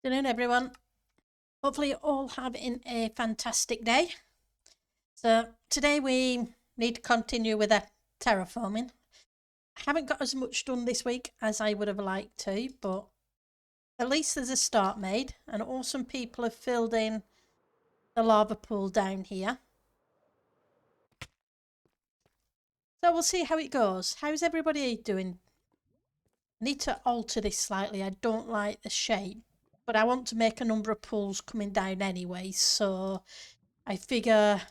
Good afternoon, everyone. Hopefully, you're all having a fantastic day. So, today we need to continue with the terraforming. I haven't got as much done this week as I would have liked to, but at least there's a start made, and awesome people have filled in the lava pool down here. So, we'll see how it goes. How's everybody doing? I need to alter this slightly. I don't like the shape, but I want to make a number of pools coming down anyway, so I figure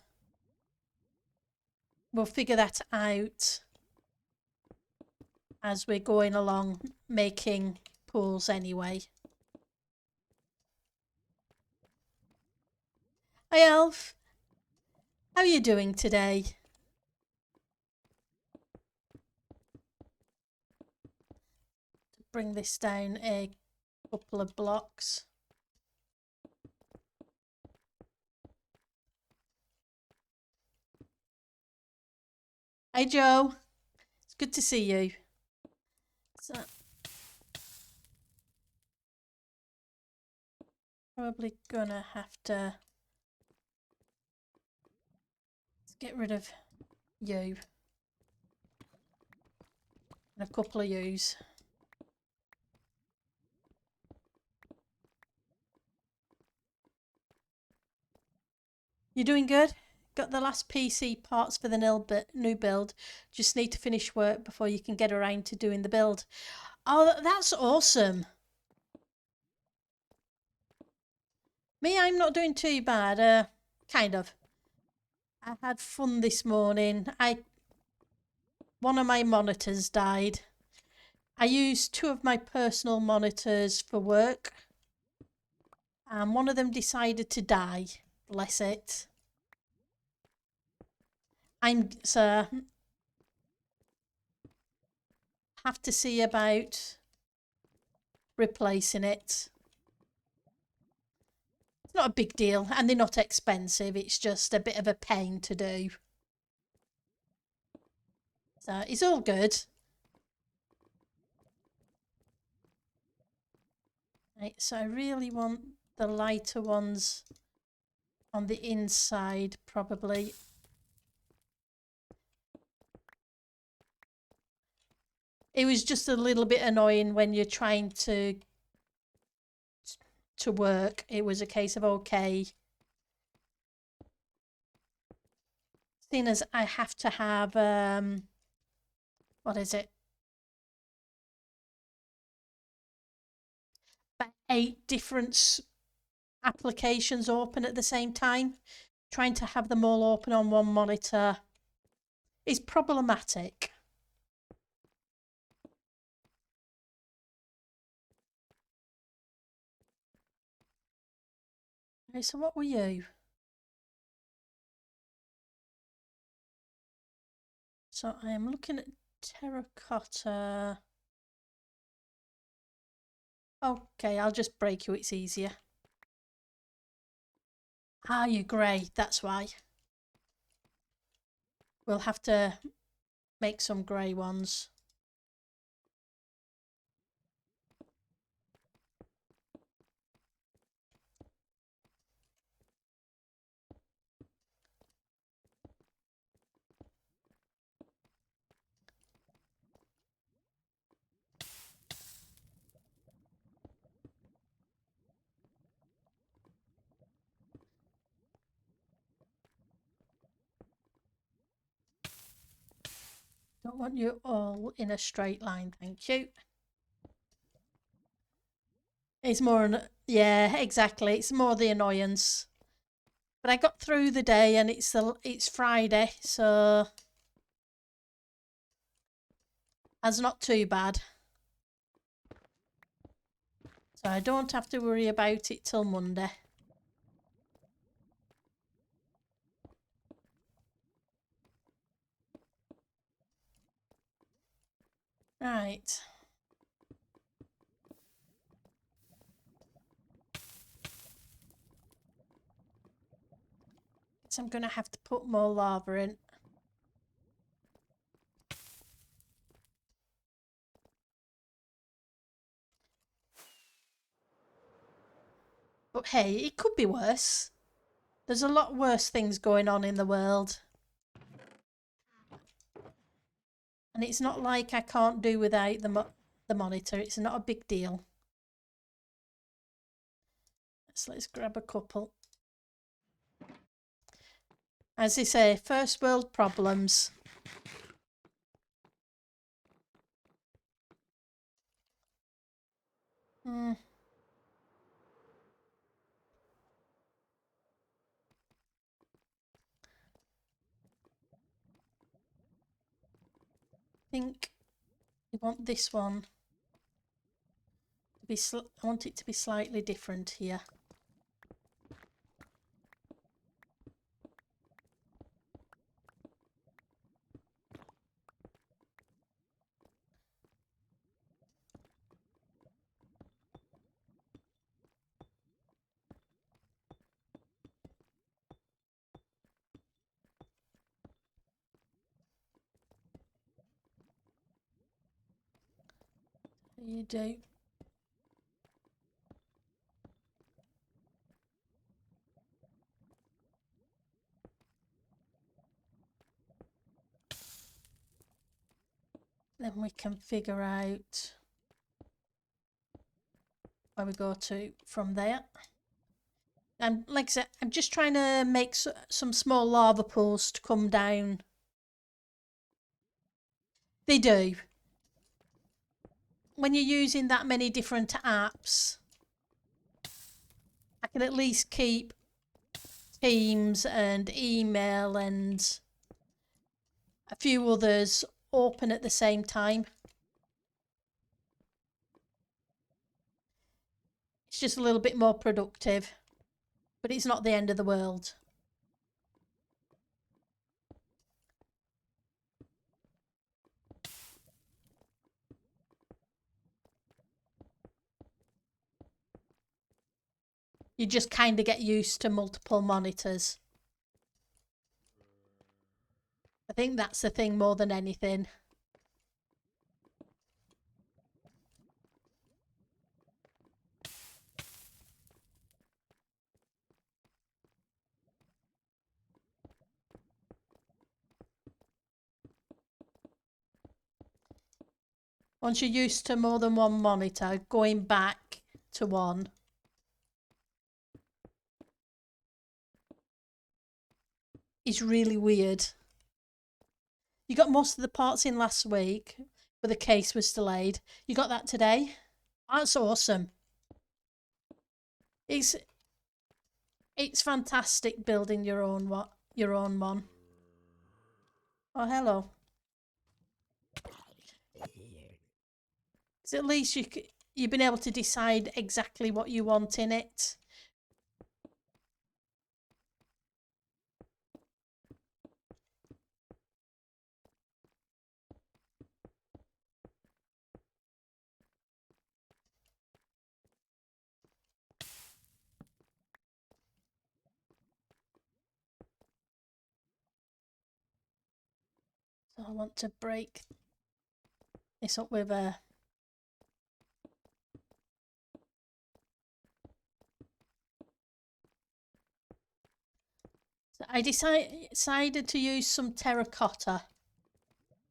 we'll figure that out as we're going along making pools anyway. Hi Elf, how are you doing today? To bring this down a couple of blocks. Hey Joe, it's good to see you. So, probably gonna have to get rid of you and a couple of yous. You doing good? Got the last PC parts for the new build. Just need to finish work before you can get around to doing the build. Oh, that's awesome. Me, I'm not doing too bad. Kind of. I had fun this morning. One of my monitors died. I used two of my personal monitors for work, and one of them decided to die. Bless it. Have to see about replacing it. It's not a big deal, and they're not expensive. It's just a bit of a pain to do. So it's all good. Right, so I really want the lighter ones on the inside, probably. It was just a little bit annoying when you're trying to work. It was a case of, okay, seeing as I have to have what is it, about 8 different applications open at the same time. Trying to have them all open on one monitor is problematic. Okay, so what were you? So I am looking at terracotta. Okay, I'll just break you, it's easier. Ah, you're grey, that's why. We'll have to make some grey ones. Don't want you all in a straight line, thank you. It's more, yeah, exactly. It's more the annoyance. But I got through the day, and it's Friday, so that's not too bad. So I don't have to worry about it till Monday. Right. So I'm going to have to put more lava in. But hey, it could be worse. There's a lot worse things going on in the world. And it's not like I can't do without the monitor. It's not a big deal. So let's grab a couple. As they say, first world problems. I think we want this one to be. I want it to be slightly different here. You do. Then we can figure out where we go to from there. And like I said, I'm just trying to make some small lava pools to come down. They do. When you're using that many different apps, I can at least keep Teams and email and a few others open at the same time. It's just a little bit more productive, but it's not the end of the world. You just kind of get used to multiple monitors. I think that's the thing more than anything. Once you're used to more than one monitor, going back to one is really weird. You got most of the parts in last week, but the case was delayed. You got that today? That's awesome. It's fantastic building your own one. Oh, hello. So at least you've been able to decide exactly what you want in it. So I want to break this up with a I decided to use some terracotta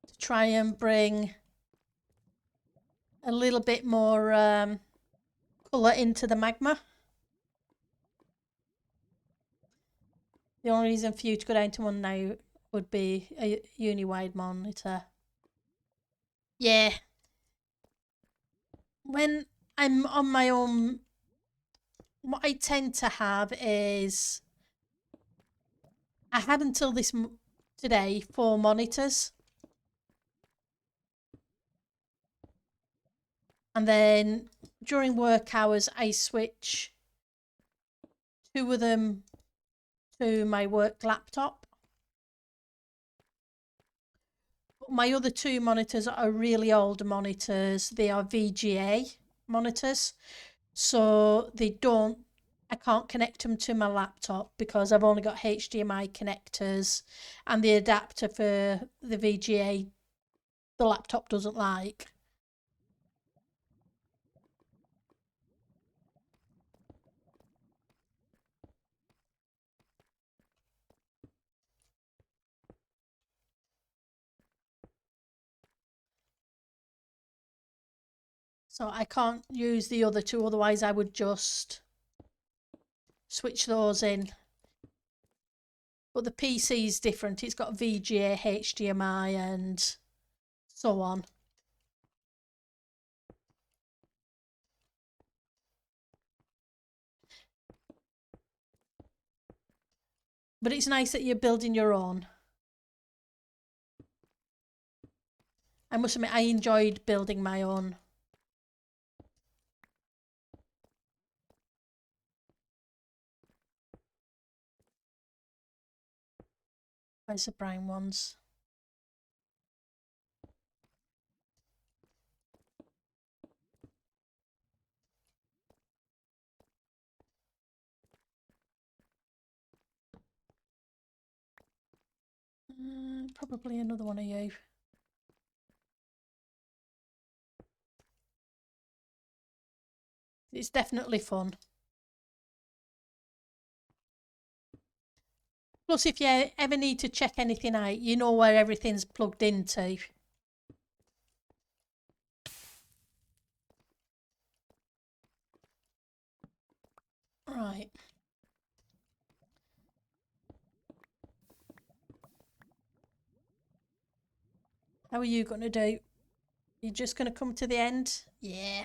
to try and bring a little bit more colour into the magma. The only reason for you to go down to one now would be a uni-wide monitor. Yeah. When I'm on my own, what I tend to have is I had until today 4 monitors. And then during work hours, I switch 2 of them to my work laptop. But my other 2 monitors are really old monitors. They are VGA monitors. So I can't connect them to my laptop because I've only got HDMI connectors, and the adapter for the VGA the laptop doesn't like. So I can't use the other two, otherwise I would just switch those in. But the PC is different. It's got VGA, HDMI and so on. But it's nice that you're building your own. I must admit, I enjoyed building my own. Where's the brown ones? Probably another one of you. It's definitely fun. Plus, if you ever need to check anything out, you know where everything's plugged into. Right. How are you going to do? You're just going to come to the end? Yeah.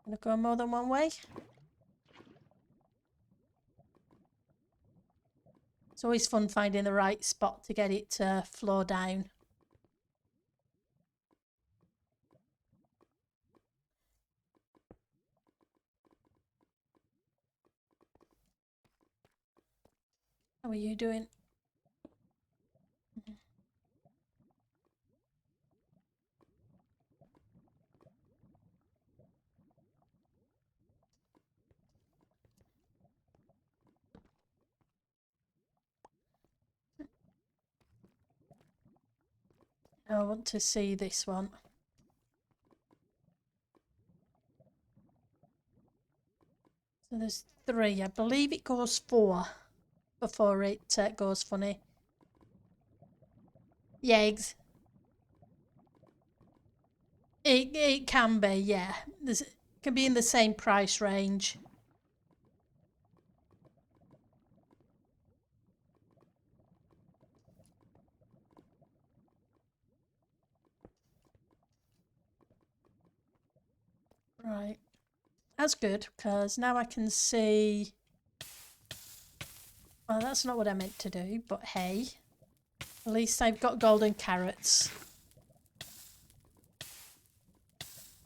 Going to go more than one way? It's always fun finding the right spot to get it to flow down. How are you doing? I want to see this one. So there's 3. I believe it goes 4 before it goes funny. Yeah, it can be, yeah. It can be in the same price range. Right. That's good, because now I can see... Well, that's not what I meant to do, but hey. At least I've got golden carrots.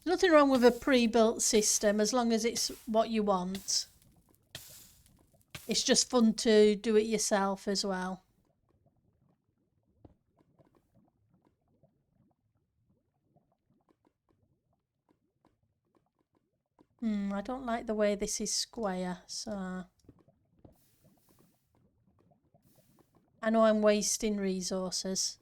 Nothing wrong with a pre-built system, as long as it's what you want. It's just fun to do it yourself as well. I don't like the way this is square, so... I know I'm wasting resources.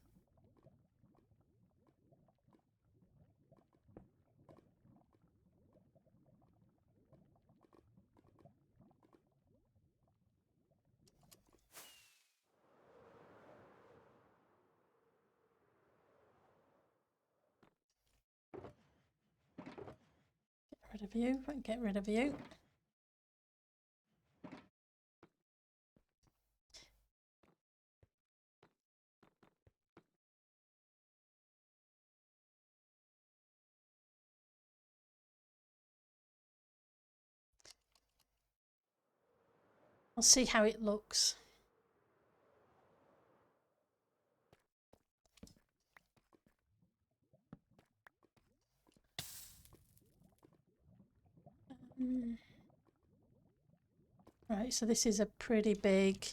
Get rid of you, get rid of you. I'll see how it looks. Right, so this is a pretty big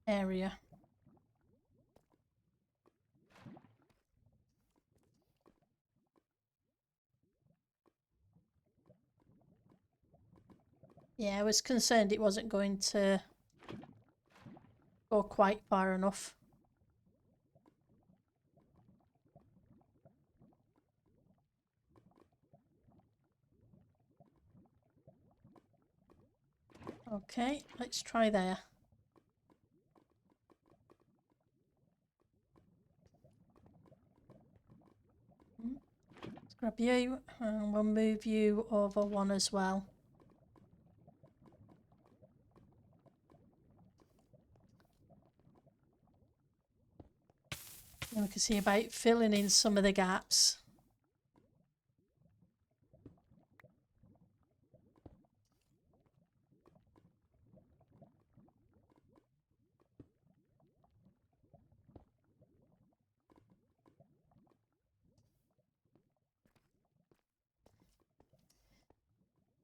area. Yeah, I was concerned it wasn't going to go quite far enough. Okay, let's try there. Let's grab you and we'll move you over one as well. And we can see about filling in some of the gaps.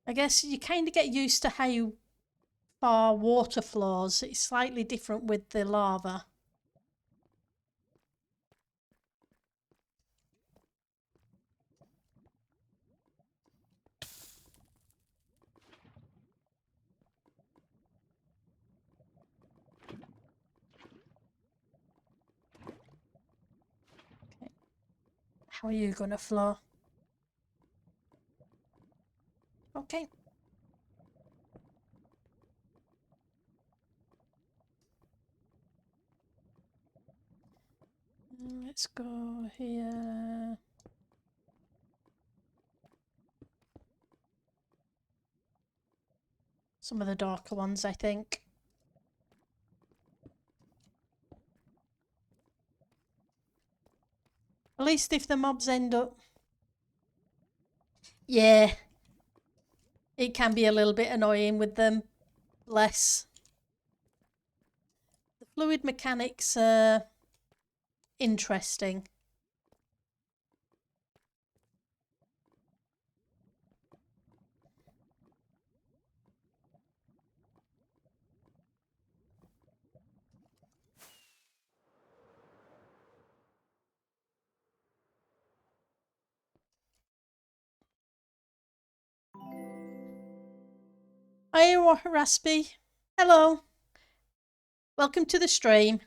I guess you kind of get used to how far water flows. It's slightly different with the lava. Okay. How are you going to flow? Okay. Let's go here. Some of the darker ones, I think. At least if the mobs end up... Yeah. It can be a little bit annoying with them less. The fluid mechanics are interesting. Hi, Raspy. Hello. Welcome to the stream.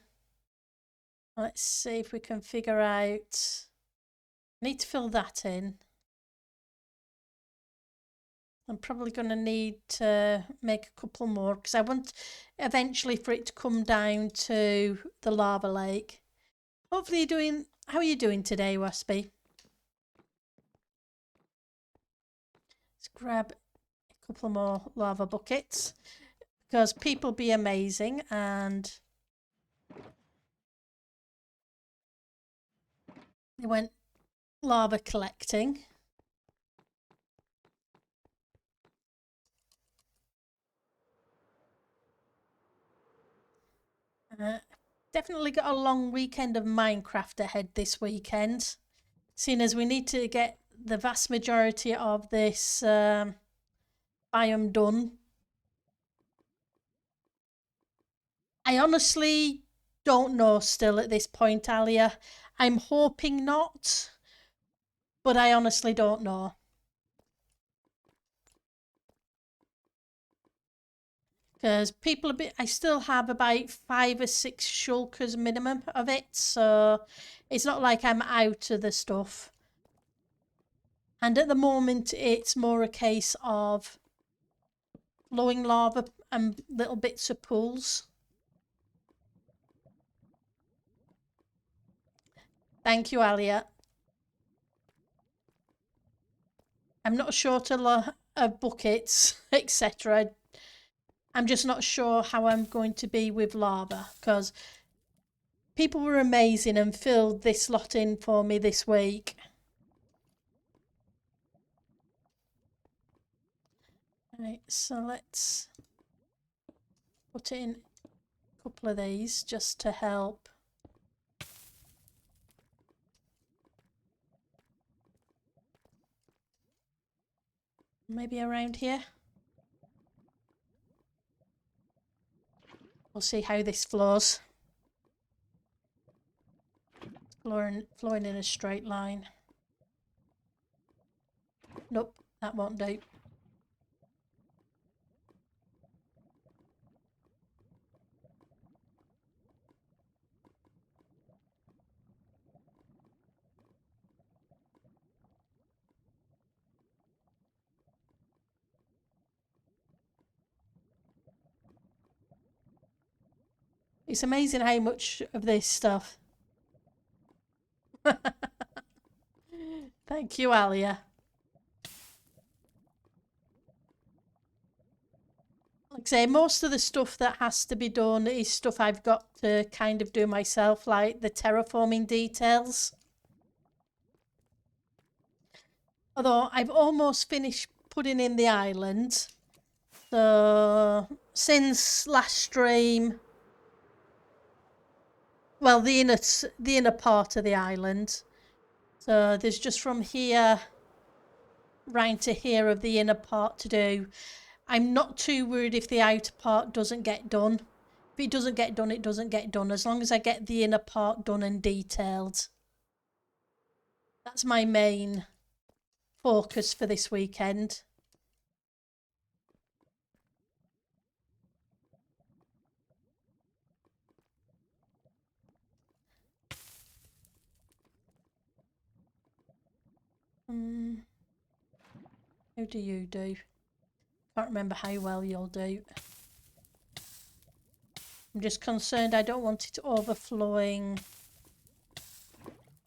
Let's see if we can figure out... I need to fill that in. I'm probably going to need to make a couple more because I want eventually for it to come down to the lava lake. Hopefully you're doing... How are you doing today, Waspy? Let's grab a couple more lava buckets because people be amazing and they went lava collecting. Definitely got a long weekend of Minecraft ahead this weekend, seeing as we need to get the vast majority of this biome done. I honestly don't know still at this point, Alia. I'm hoping not, but I honestly don't know. Because people a bit, I still have about 5 or 6 shulkers minimum of it, so it's not like I'm out of the stuff. And at the moment, it's more a case of flowing lava and little bits of pools. Thank you, Alia. I'm not short of buckets, etc. I'm just not sure how I'm going to be with lava because people were amazing and filled this lot in for me this week. Right, so let's put in a couple of these just to help. Maybe around here. We'll see how this flows. Flowing in a straight line. Nope, that won't do. It's amazing how much of this stuff. Thank you, Alia. Like I say, most of the stuff that has to be done is stuff I've got to kind of do myself, like the terraforming details. Although I've almost finished putting in the island. So since last stream, well, the inner part of the island. So there's just from here round to here of the inner part to do. I'm not too worried if the outer part doesn't get done. If it doesn't get done, it doesn't get done. As long as I get the inner part done and detailed. That's my main focus for this weekend. How do you do? Can't remember how well you'll do. I'm just concerned I don't want it overflowing.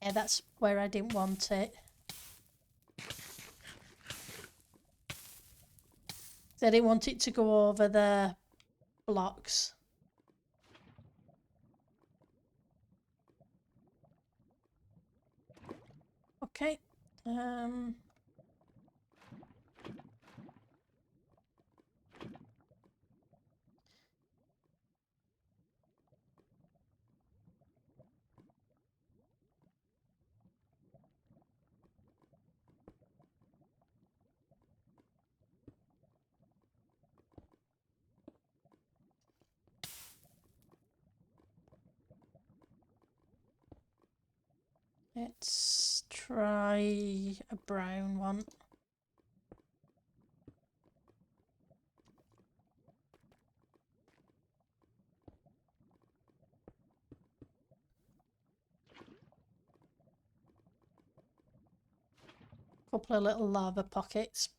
Yeah, that's where I didn't want it. I didn't want it to go over the blocks. Okay. Let's try a brown one. Couple of little lava pockets,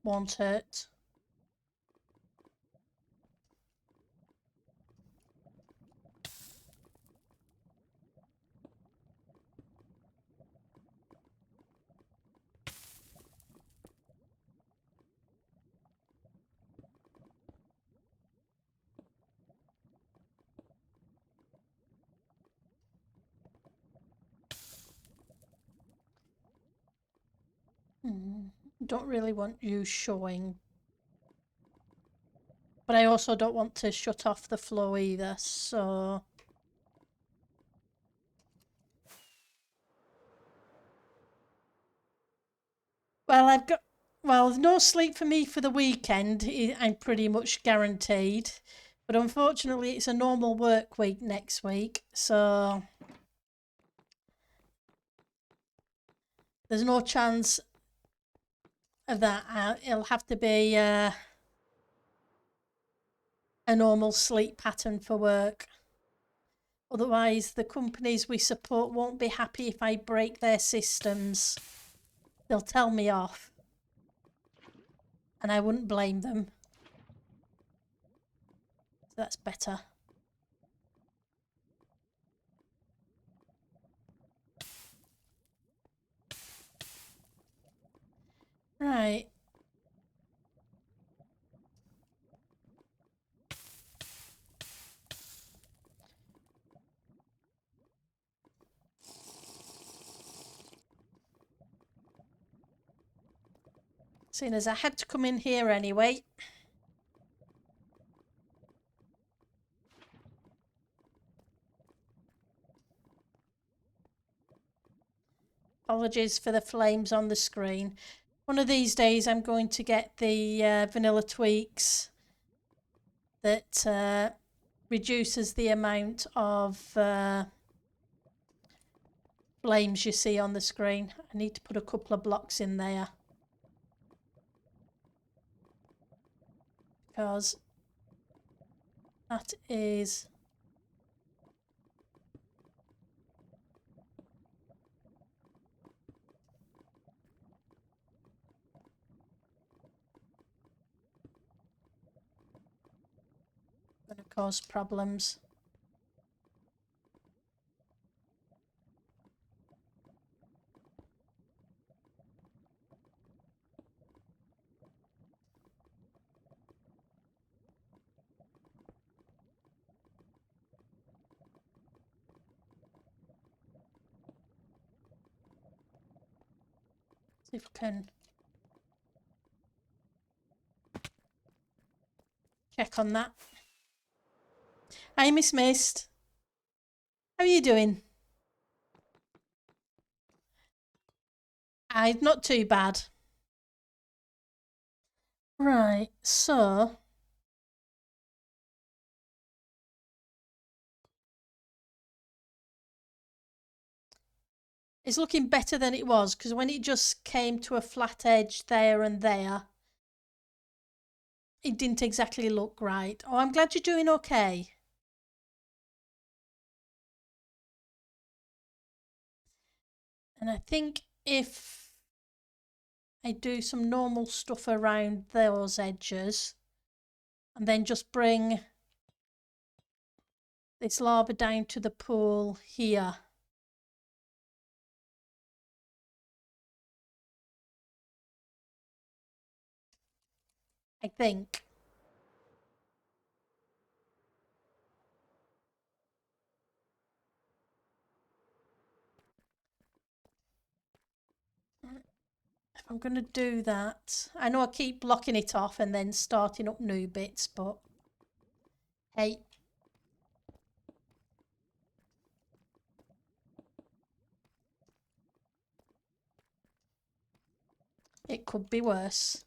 won't hurt. Don't really want you showing, but I also don't want to shut off the flow either, so well, no sleep for me for the weekend. I'm pretty much guaranteed, but unfortunately it's a normal work week next week, so there's no chance of that. It'll have to be a normal sleep pattern for work. Otherwise, the companies we support won't be happy if I break their systems. They'll tell me off. And I wouldn't blame them. So that's better. Right. Seeing as I had to come in here anyway. Apologies for the flames on the screen. One of these days I'm going to get the vanilla tweaks that reduces the amount of flames you see on the screen. I need to put a couple of blocks in there. Because that is going to cause problems. See if I can check on that. Hi, Miss Mist. How are you doing? Not too bad. Right, so it's looking better than it was, because when it just came to a flat edge there and there, it didn't exactly look right. Oh, I'm glad you're doing okay. And I think if I do some normal stuff around those edges and then just bring this lava down to the pool here, I think. If I'm going to do that, I know I keep blocking it off and then starting up new bits, but hey. It could be worse.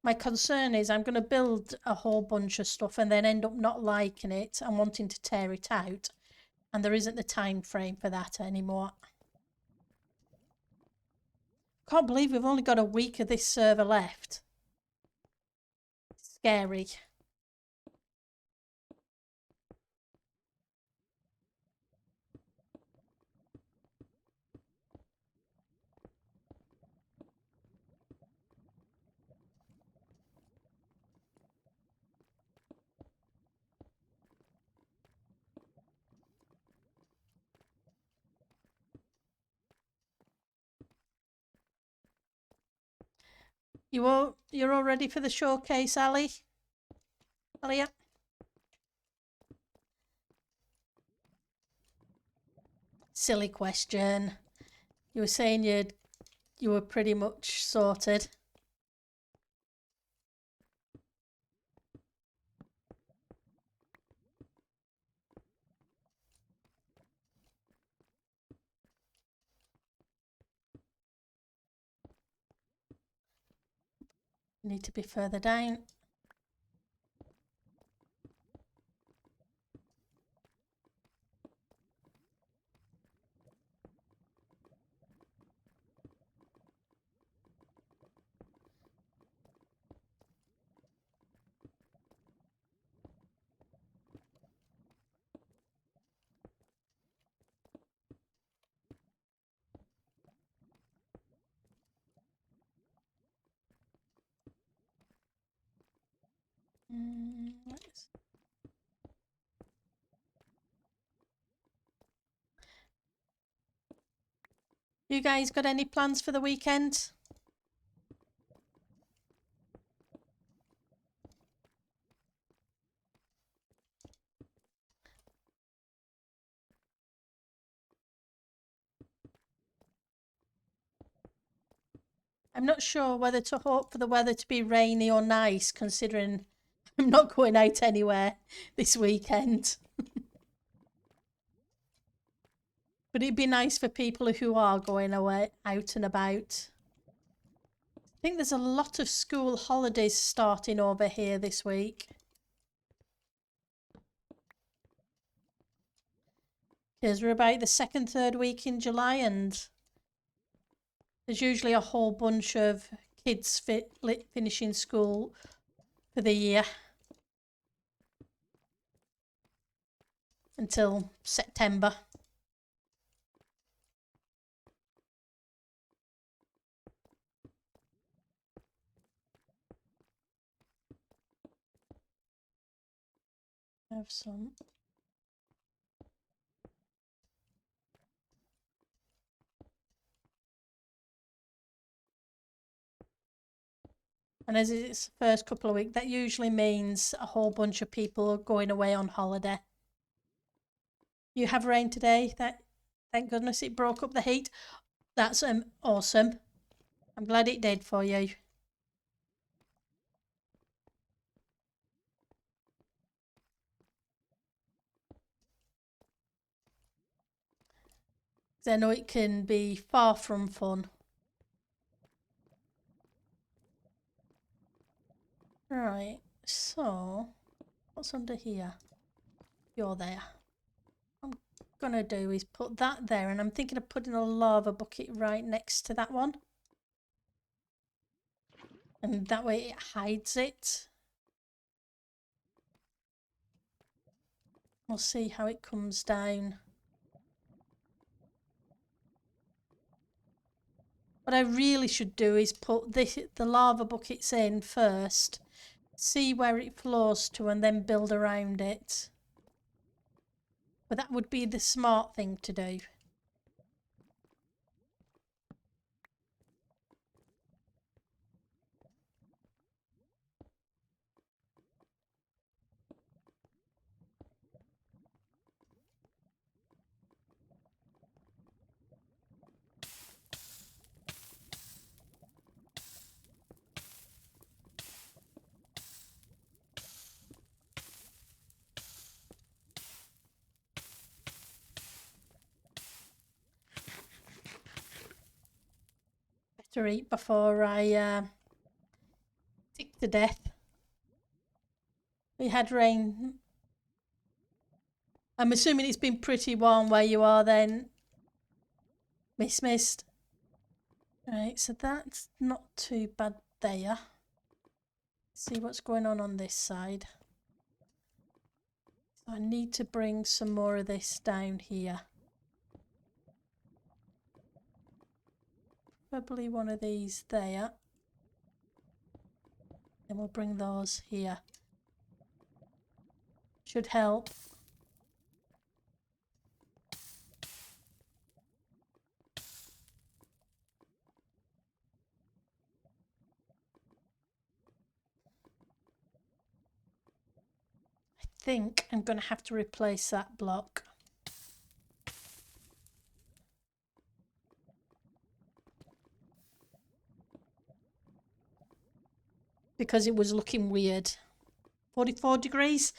My concern is I'm going to build a whole bunch of stuff and then end up not liking it and wanting to tear it out. And there isn't the time frame for that anymore. Can't believe we've only got a week of this server left. It's scary. You're all ready for the showcase, Ali? Alia? Silly question. You were saying you were pretty much sorted. Need to be further down. You guys got any plans for the weekend? I'm not sure whether to hope for the weather to be rainy or nice, considering I'm not going out anywhere this weekend. But it'd be nice for people who are going away out and about. I think there's a lot of school holidays starting over here this week. Because we're about the second, third week in July, and there's usually a whole bunch of kids finishing school for the year until September. Have some. And as it's the first couple of weeks, that usually means a whole bunch of people are going away on holiday. You have rain today. Thank goodness it broke up the heat. That's awesome. I'm glad it did for you. I know it can be far from fun. Right, so what's under here? You're there. What I'm gonna do is put that there, and I'm thinking of putting a lava bucket right next to that one. And that way it hides it. We'll see how it comes down. What I really should do is put the lava buckets in first, see where it flows to, and then build around it. But that would be the smart thing to do. Better eat before I sick to death. We had rain. I'm assuming it's been pretty warm where you are then. Mist. Right, so that's not too bad there. See what's going on this side. So I need to bring some more of this down here. Probably one of these there. Then we'll bring those here. Should help. I think I'm going to have to replace that block. Because it was looking weird. 44 degrees.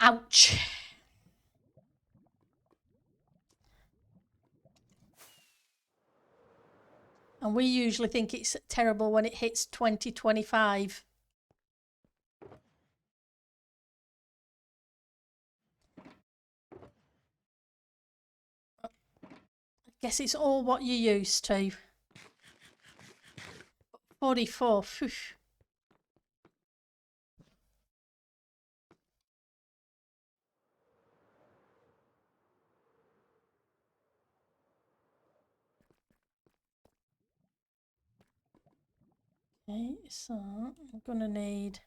Ouch. And we usually think it's terrible when it hits 20, 25. I guess it's all what you're used to. 44. Phew. Okay, so I'm going to need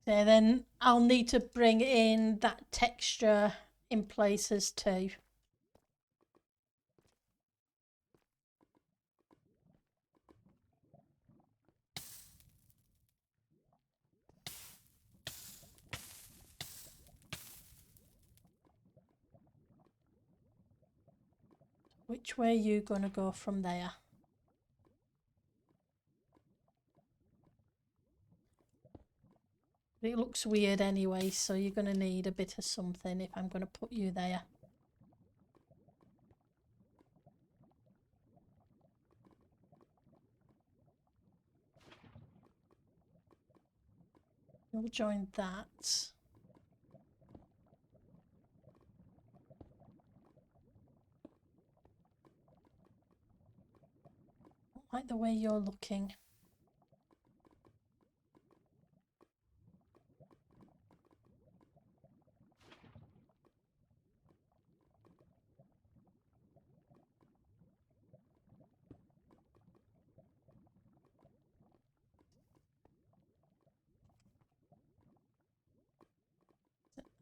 so then I'll need to bring in that texture in places too. Which way are you going to go from there? It looks weird anyway, so you're going to need a bit of something if I'm going to put you there. We'll join that. like the way you're looking.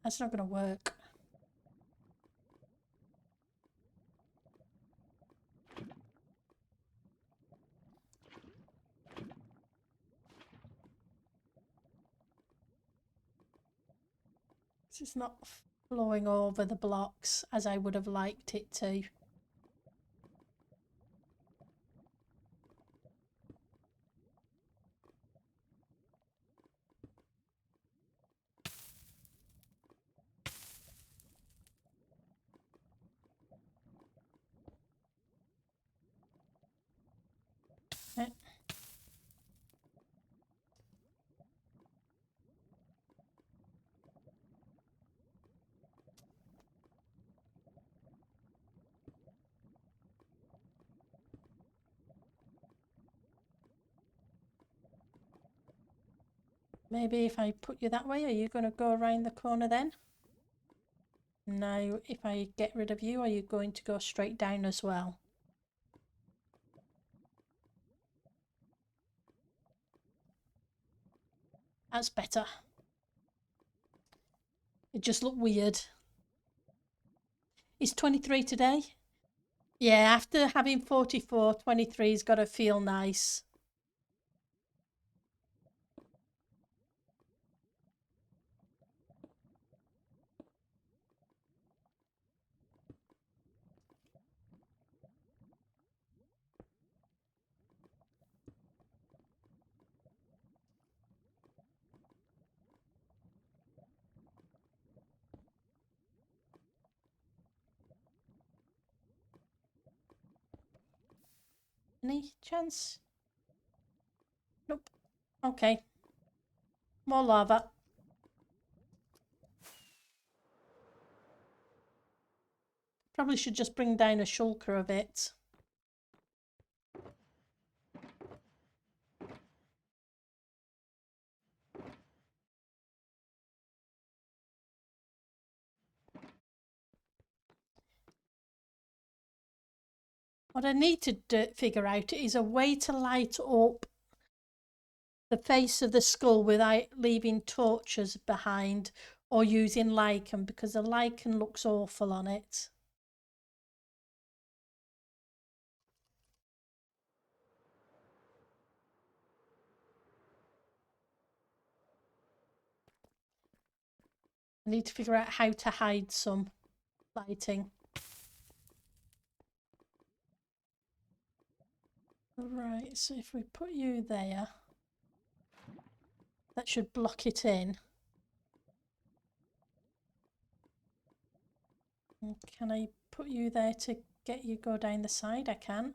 That's not going to work. It's not flowing over the blocks as I would have liked it to. Maybe if I put you that way, are you going to go around the corner then? Now, if I get rid of you, are you going to go straight down as well? That's better. It just looked weird. Is 23 today? Yeah, after having 44, 23's got to feel nice. Any chance? Nope. Okay. More lava. Probably should just bring down a shulker of it. What I need to figure out is a way to light up the face of the skull without leaving torches behind or using lichen, because the lichen looks awful on it. I need to figure out how to hide some lighting. Right, so if we put you there, that should block it in. And can I put you there to get you go down the side? I can.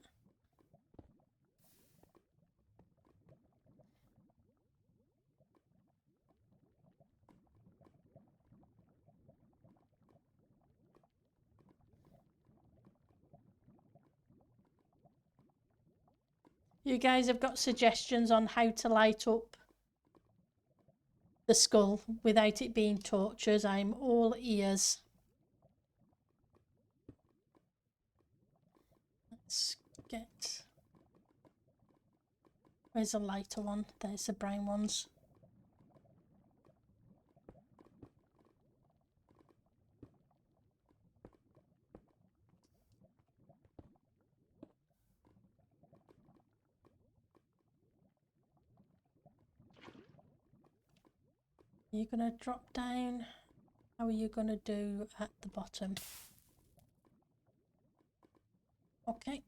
You guys have got suggestions on how to light up the skull without it being torches? I'm all ears. Let's get... Where's the lighter one? There's the brown ones. Are you going to drop down? How are you going to do at the bottom? Okay.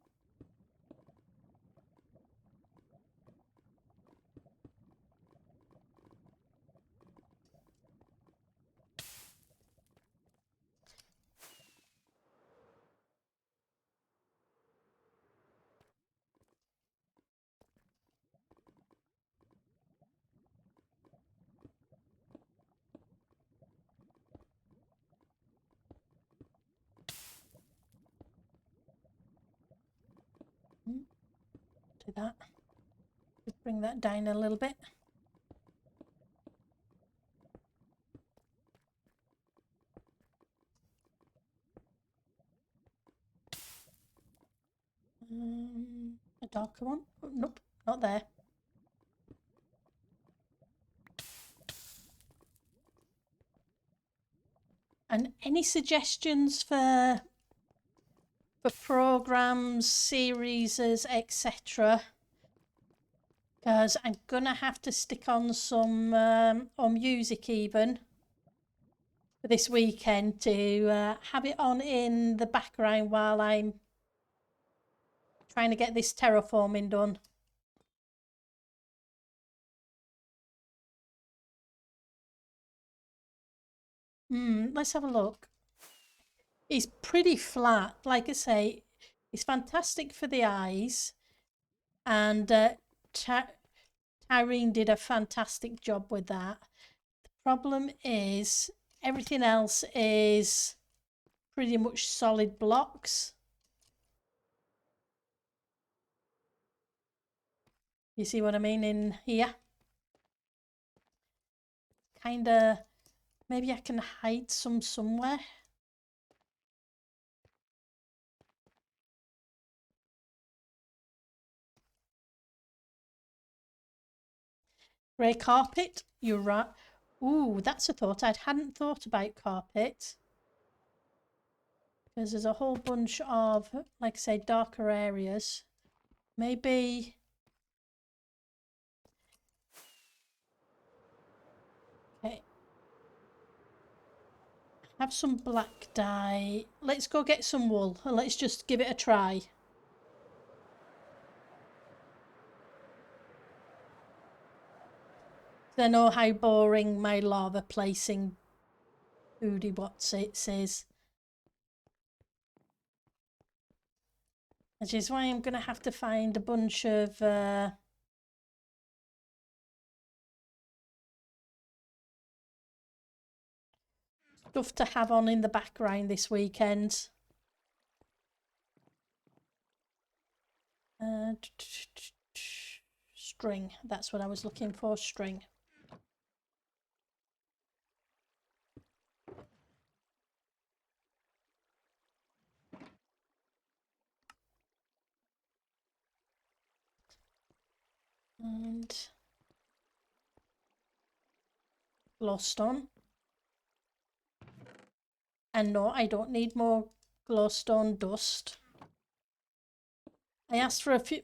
that. Just bring that down a little bit. A darker one? Oh, nope, not there. And any suggestions for programs, series, etc.? Because I'm gonna have to stick on some or music even for this weekend to have it on in the background while I'm trying to get this terraforming done. Let's have a look. It's pretty flat. Like I say, it's fantastic for the eyes. And Tyrene did a fantastic job with that. The problem is everything else is pretty much solid blocks. You see what I mean in here? Kinda, maybe I can hide some somewhere. Grey carpet, you're right. Ooh, that's a thought. I hadn't thought about carpet. Because there's a whole bunch of, like I say, darker areas. Maybe... Okay. Have some black dye. Let's go get some wool and let's just give it a try. I know how boring my lava placing booty what's it says. Which is why I'm going to have to find a bunch of stuff to have on in the background this weekend. String, that's what I was looking for, string. And glowstone. And no, I don't need more glowstone dust. I asked for a few.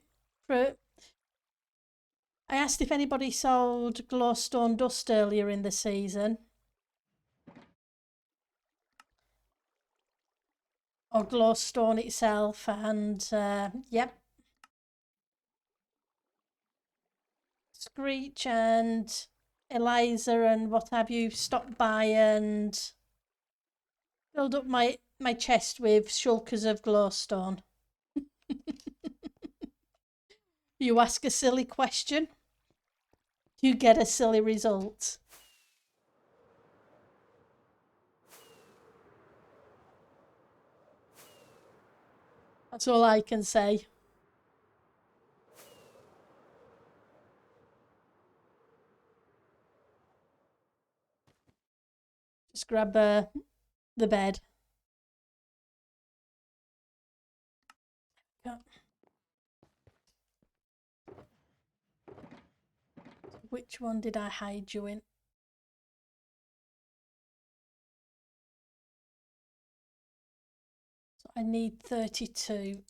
I asked if anybody sold glowstone dust earlier in the season. Or glowstone itself, and yep. Screech and Eliza and what have you stopped by and filled up my chest with shulkers of glowstone. You ask a silly question, you get a silly result. That's all I can say. Just grab the bed. Which one did I hide you in? So I need 32.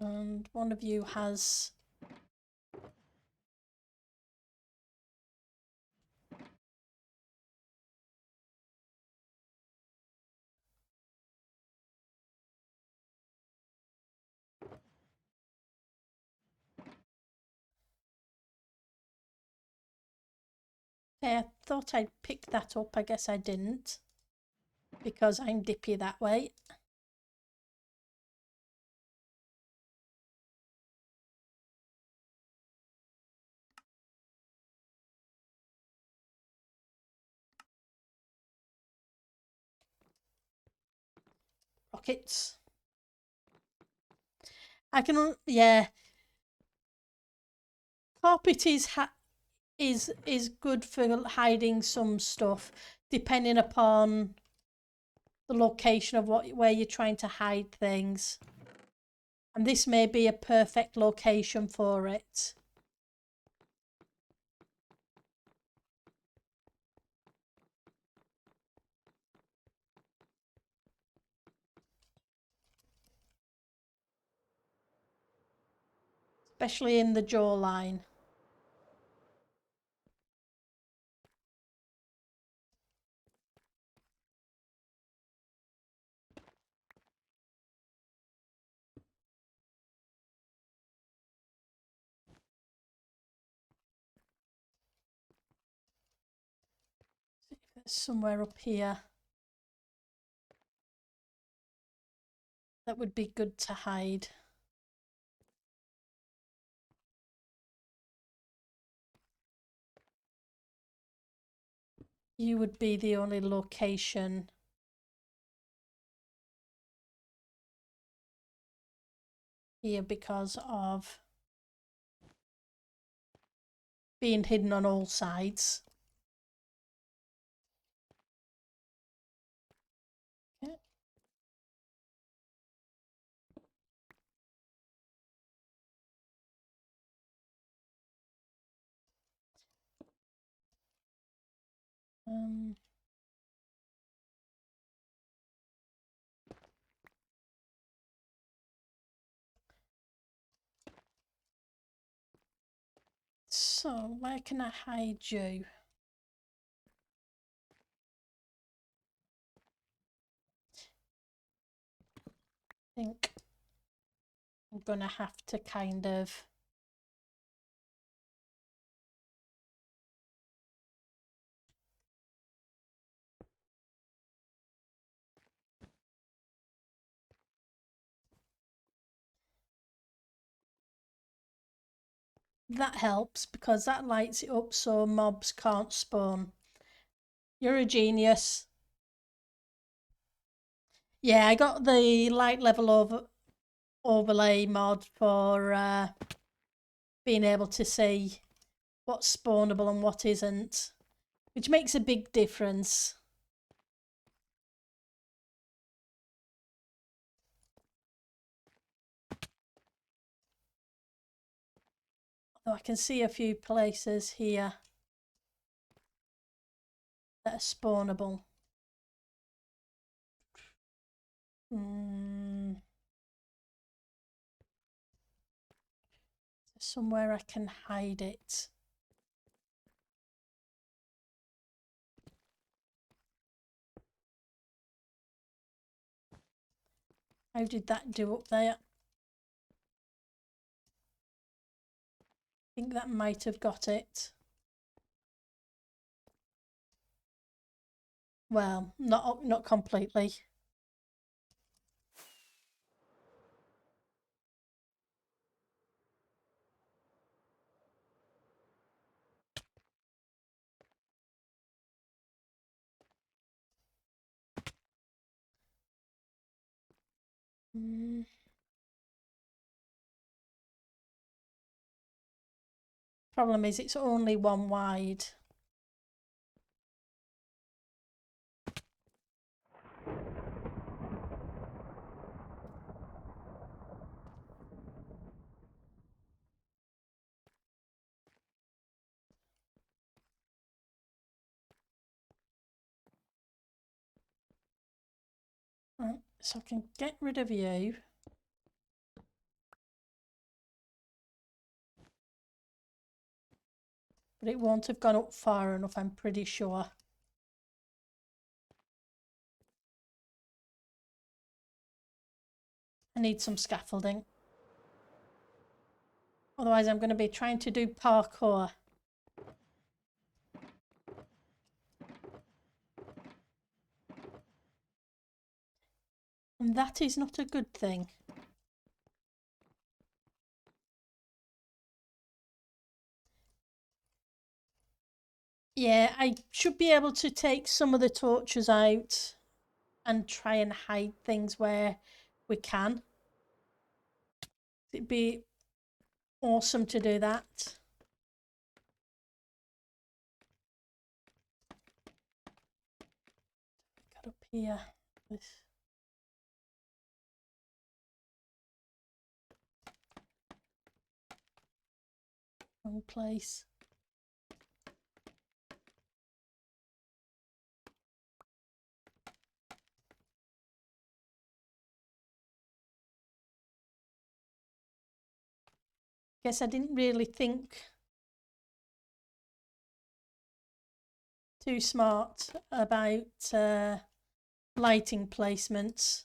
And one of you has... Okay, I thought I'd pick that up. I guess I didn't. Because I'm dippy that way. pockets. I can, yeah. Carpet is good for hiding some stuff, depending upon the location of where you're trying to hide things. And this may be a perfect location for it. Especially in the jawline. Somewhere up here that would be good to hide. You would be the only location here because of being hidden on all sides. Okay. So where can I hide you? I think I'm gonna have to kind of that helps because that lights it up so mobs can't spawn. You're a genius. Yeah, I got the light level overlay mod for being able to see what's spawnable and what isn't, which makes a big difference. Although I can see a few places here that are spawnable. Somewhere I can hide it. How did that do up there? I think that might have got it. Well, not completely. Problem is it's only one wide. Right, so I can get rid of you. But it won't have gone up far enough, I'm pretty sure. I need some scaffolding. Otherwise I'm going to be trying to do parkour. And that is not a good thing. Yeah, I should be able to take some of the torches out and try and hide things where we can. It'd be awesome to do that. Got up here. This. Wrong place. Guess I didn't really think too smart about lighting placements.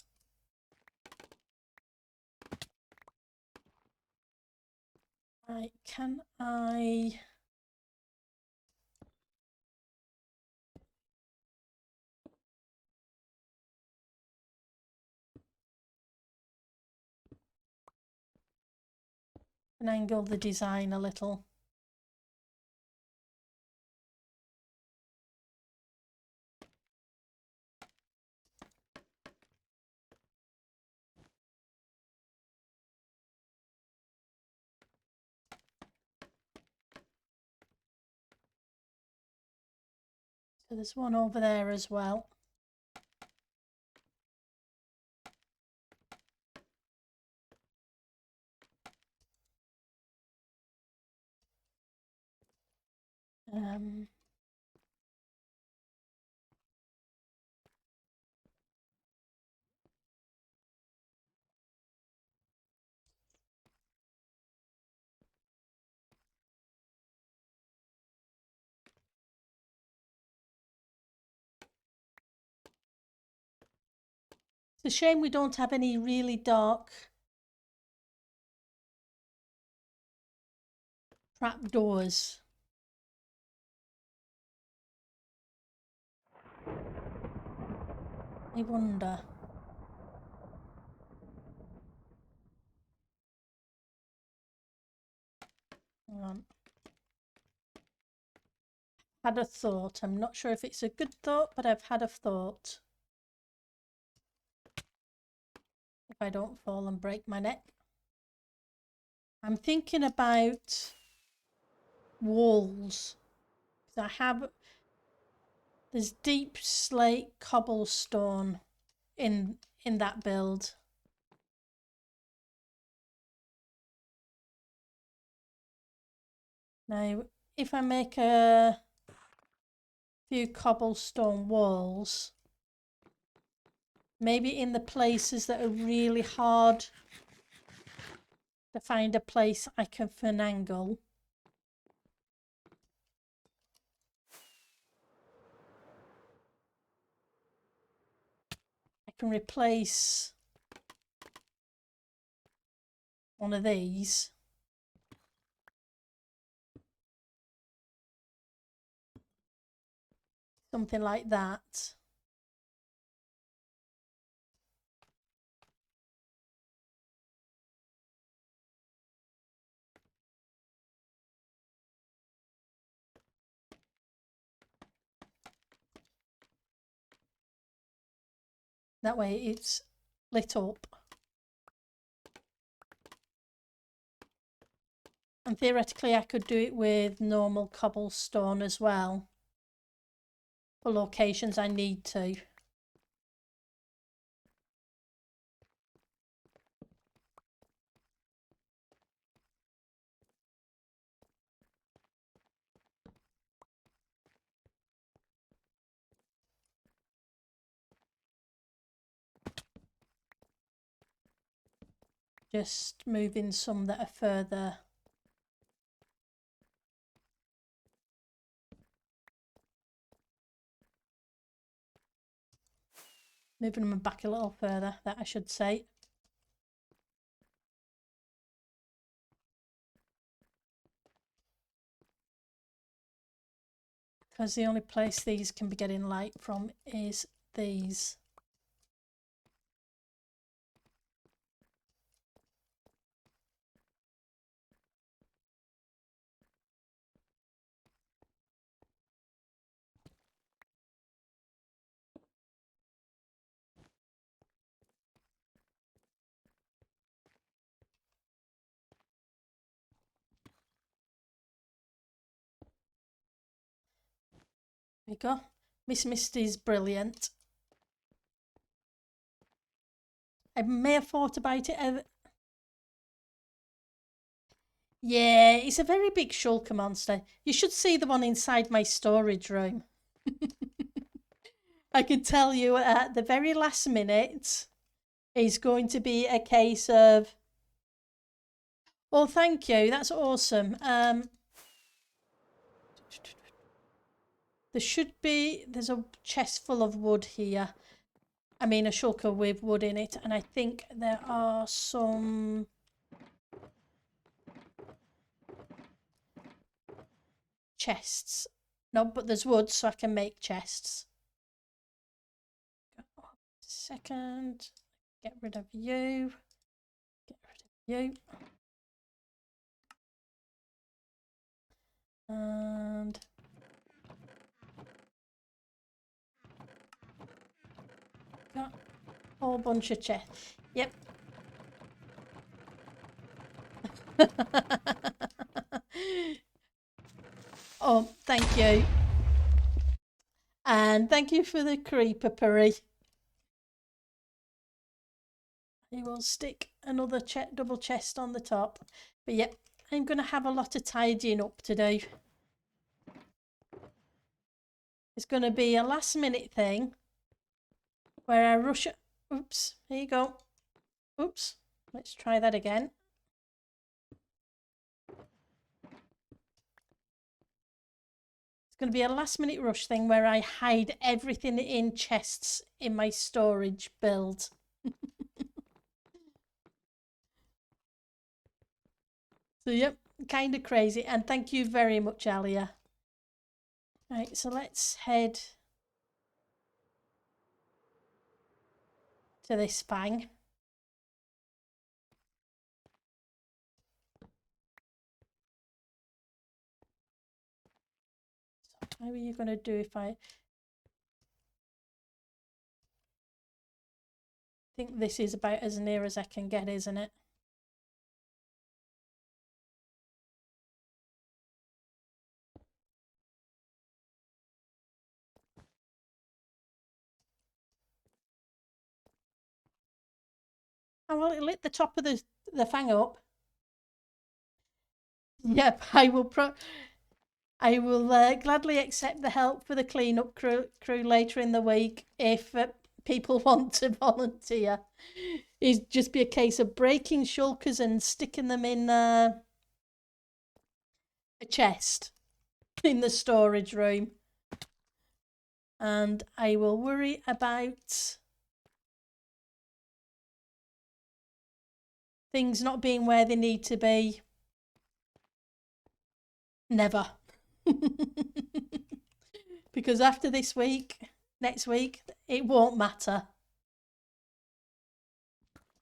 Right, can I... and angle the design a little. So there's one over there as well. It's a shame we don't have any really dark trapdoors. I wonder. Hang on. Had a thought. I'm not sure if it's a good thought, but I've had a thought. If I don't fall and break my neck. I'm thinking about walls. There's deep slate cobblestone in that build. Now, if I make a few cobblestone walls, maybe in the places that are really hard to find a place I can finagle. I can replace one of these. Something like that. That way it's lit up. And theoretically I could do it with normal cobblestone as well. For locations I need to. Just moving some that are further. Moving them back a little further, that I should say. Because the only place these can be getting light from is these. There we go. Miss Misty's brilliant. I may have thought about it. Yeah, it's a very big shulker monster. You should see the one inside my storage room. I can tell you at the very last minute is going to be a case of, well, thank you, that's awesome. There's a chest full of wood here. I mean, a shulker with wood in it, and I think there are some chests. No, but there's wood, so I can make chests. Second, get rid of you. Get rid of you. And got a whole bunch of chests. Yep. Oh, thank you. And thank you for the creeper, Puri. I will stick another double chest on the top. But yep, I'm going to have a lot of tidying up to do. It's going to be a last minute thing where I rush. Oops, here you go. Oops, let's try that again. It's going to be a last minute rush thing where I hide everything in chests in my storage build. So yep, kind of crazy. And thank you very much, Alia. Right, so let's head to this fang. So how are you going to do if I think this is about as near as I can get, isn't it? Oh, well, it lit the top of the fang up. Yep, I will gladly accept the help for the cleanup crew later in the week if people want to volunteer. It'd just be a case of breaking shulkers and sticking them in a chest in the storage room. And I will worry about things not being where they need to be. Never. Because after this week, next week, it won't matter.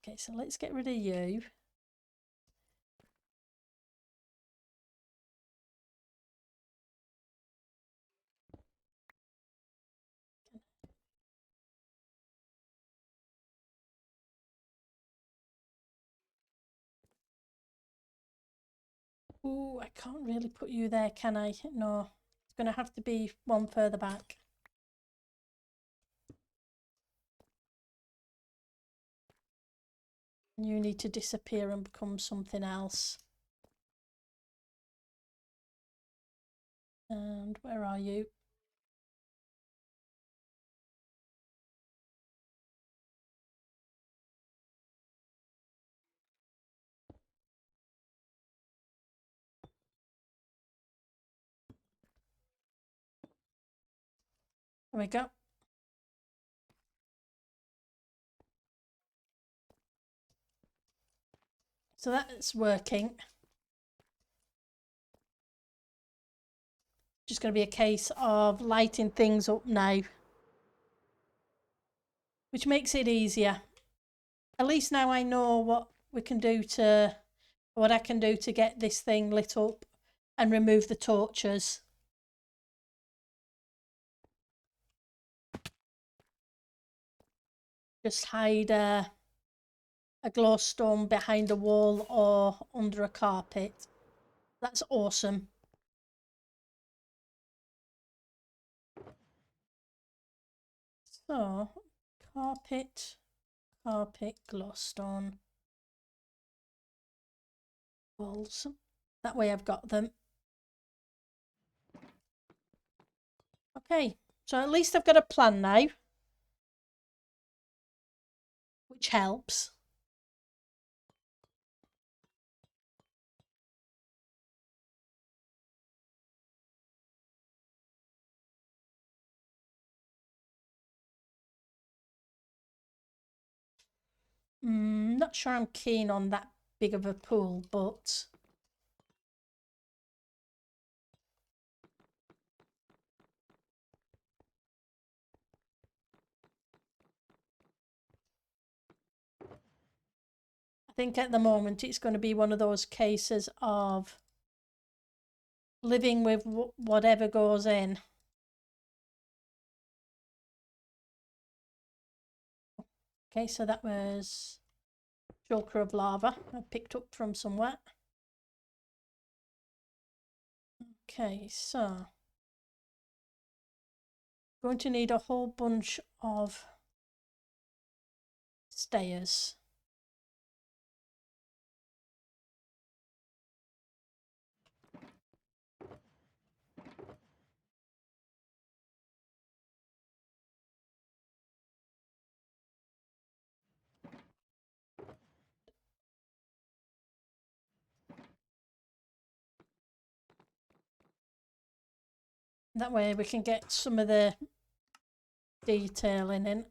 Okay, so let's get rid of you. Ooh, I can't really put you there, can I? No, it's going to have to be one further back. You need to disappear and become something else. And where are you? There we go. So that's working. Just going to be a case of lighting things up now, which makes it easier. At least now I know what I can do to get this thing lit up and remove the torches. Just hide a glowstone behind a wall or under a carpet. That's awesome. So, carpet, glowstone, walls. That way I've got them. Okay, so at least I've got a plan now, which helps. Not sure I'm keen on that big of a pool, but I think at the moment it's going to be one of those cases of living with whatever goes in. Okay, so that was Joker of Lava I picked up from somewhere. Okay, so going to need a whole bunch of stairs. That way we can get some of the detailing in.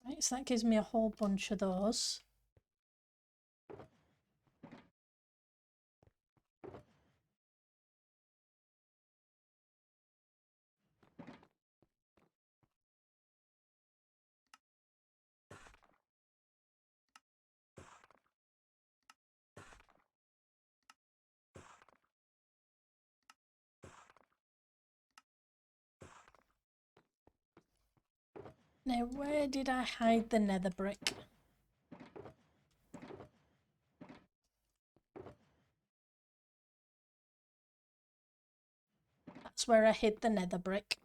Right, so that gives me a whole bunch of those. Now, where did I hide the nether brick? That's where I hid the nether brick.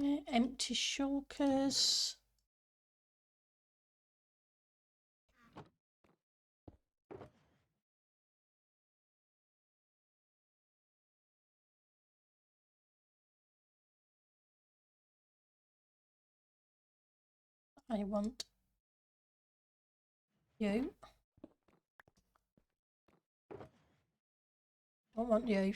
Okay, empty shulkers. I want you. Don't want you.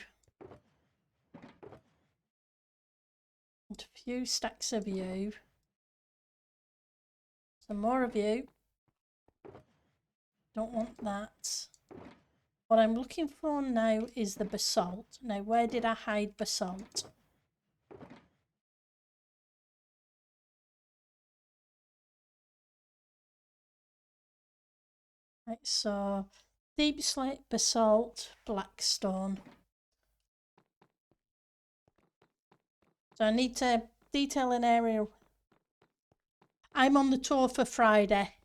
Want a few stacks of you. Some more of you. Don't want that. What I'm looking for now is the basalt. Now, where did I hide basalt? Right, so deep slate, basalt, blackstone. So I need to detail an area. I'm on the tour for Friday.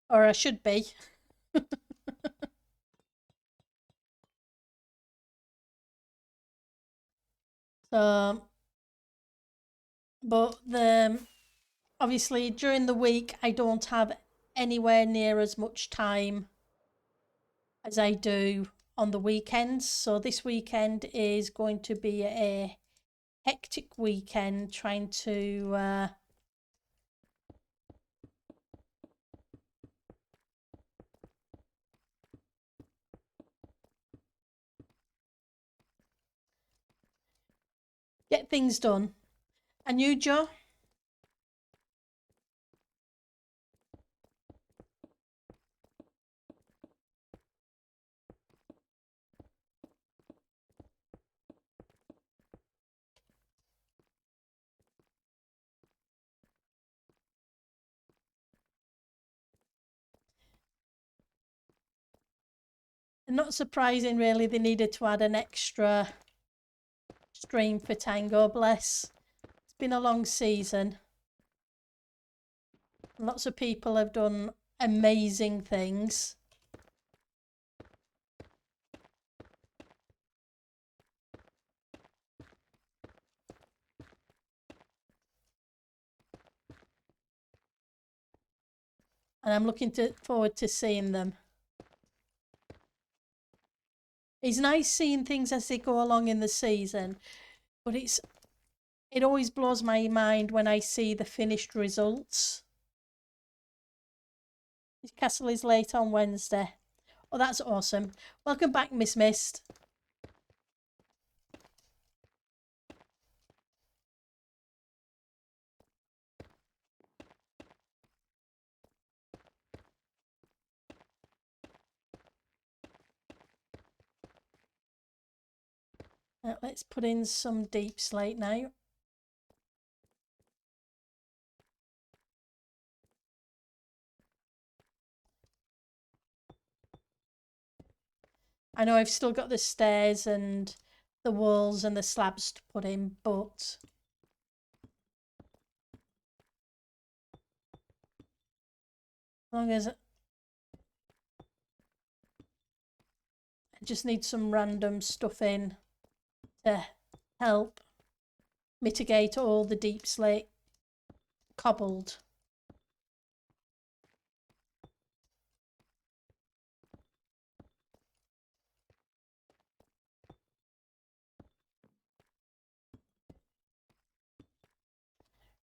Or I should be. So, but obviously during the week I don't have anywhere near as much time as I do on the weekends. So this weekend is going to be a hectic weekend trying to get things done. And you, Joe? Not surprising, really, they needed to add an extra stream for Tango, bless. It's been a long season. Lots of people have done amazing things. And I'm looking forward to seeing them. It's nice seeing things as they go along in the season, but it always blows my mind when I see the finished results. This castle is late on Wednesday. Oh, that's awesome. Welcome back, Miss Mist. Let's put in some deep slate now. I know I've still got the stairs and the walls and the slabs to put in, but as long as I just need some random stuff in to help mitigate all the deep slate cobbled.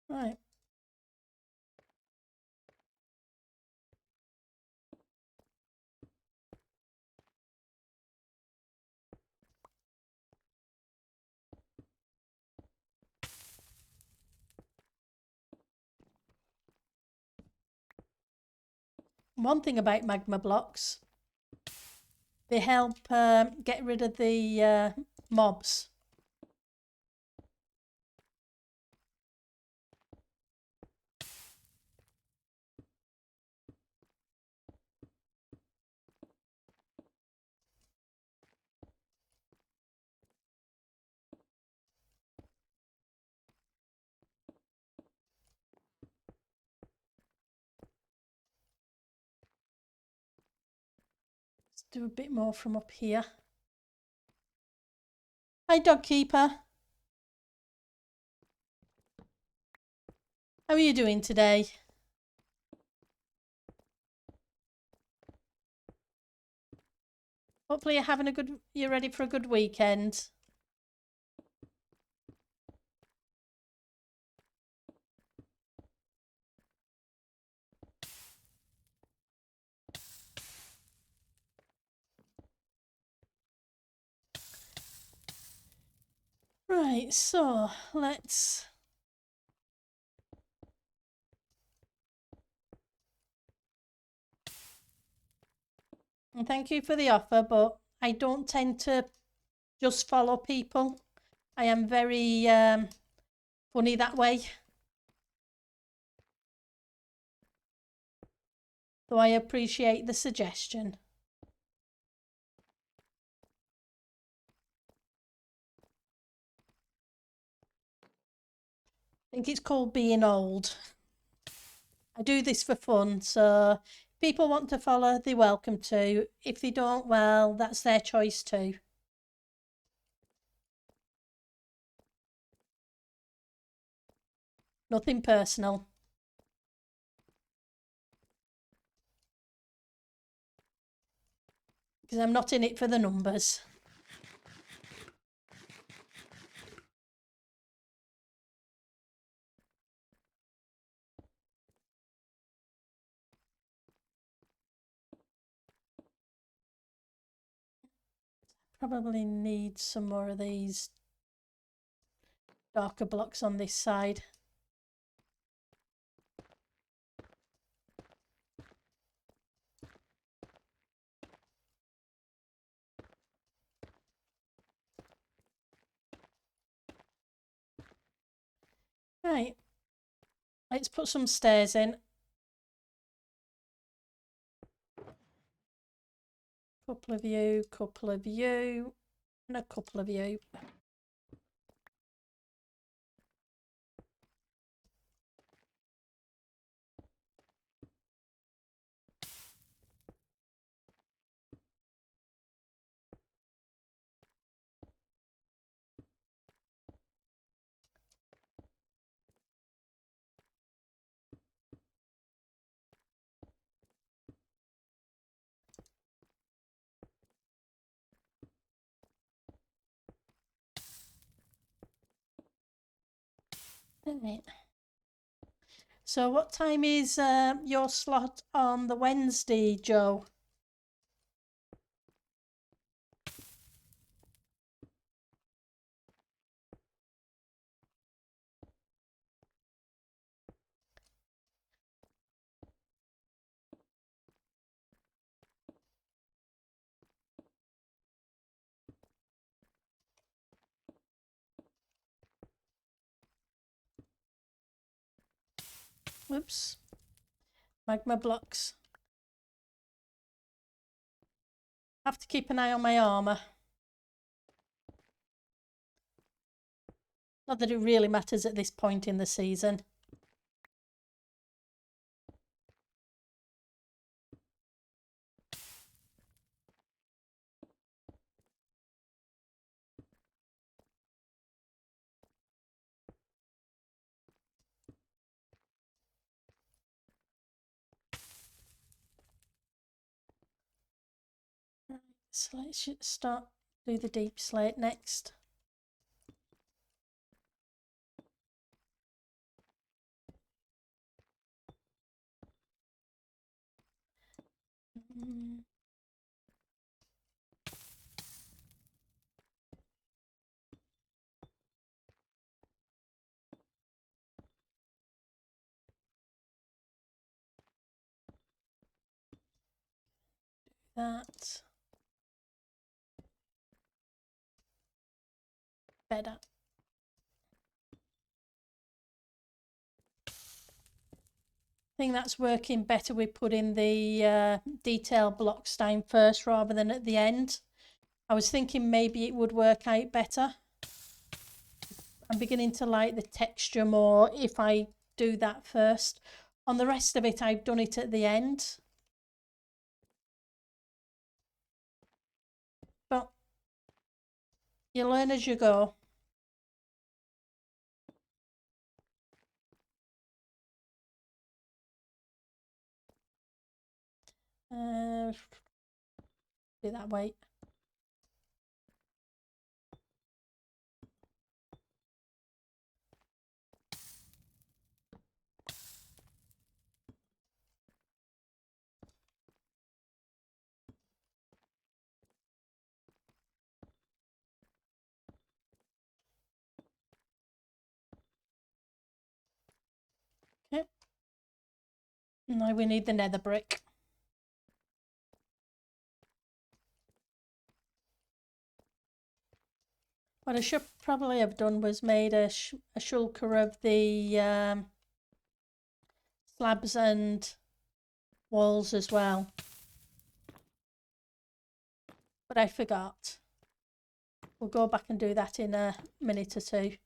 Right. One thing about magma blocks, they help get rid of the mobs. Let's do a bit more from up here. Hi, dog keeper. How are you doing today? Hopefully you're ready for a good weekend. Right, so let's and thank you for the offer, but I don't tend to just follow people. I am very funny that way. Though I appreciate the suggestion. I think it's called being old. I do this for fun, so if people want to follow, they're welcome to. If they don't, well, that's their choice too. Nothing personal. Because I'm not in it for the numbers. Probably need some more of these darker blocks on this side. Right, let's put some stairs in. couple of you, and a couple of you. Right. So what time is your slot on the Wednesday, Joe? Whoops. Magma blocks. Have to keep an eye on my armour. Not that it really matters at this point in the season. So let's start do the deep slate next. That. Better. I think that's working better with putting the detail blocks down first rather than at the end. I was thinking maybe it would work out better. I'm beginning to like the texture more if I do that first. On the rest of it, I've done it at the end. But you learn as you go. Do that way. Okay. Now we need the nether brick. What I should probably have done was made a shulker of the slabs and walls as well. But I forgot. We'll go back and do that in a minute or two.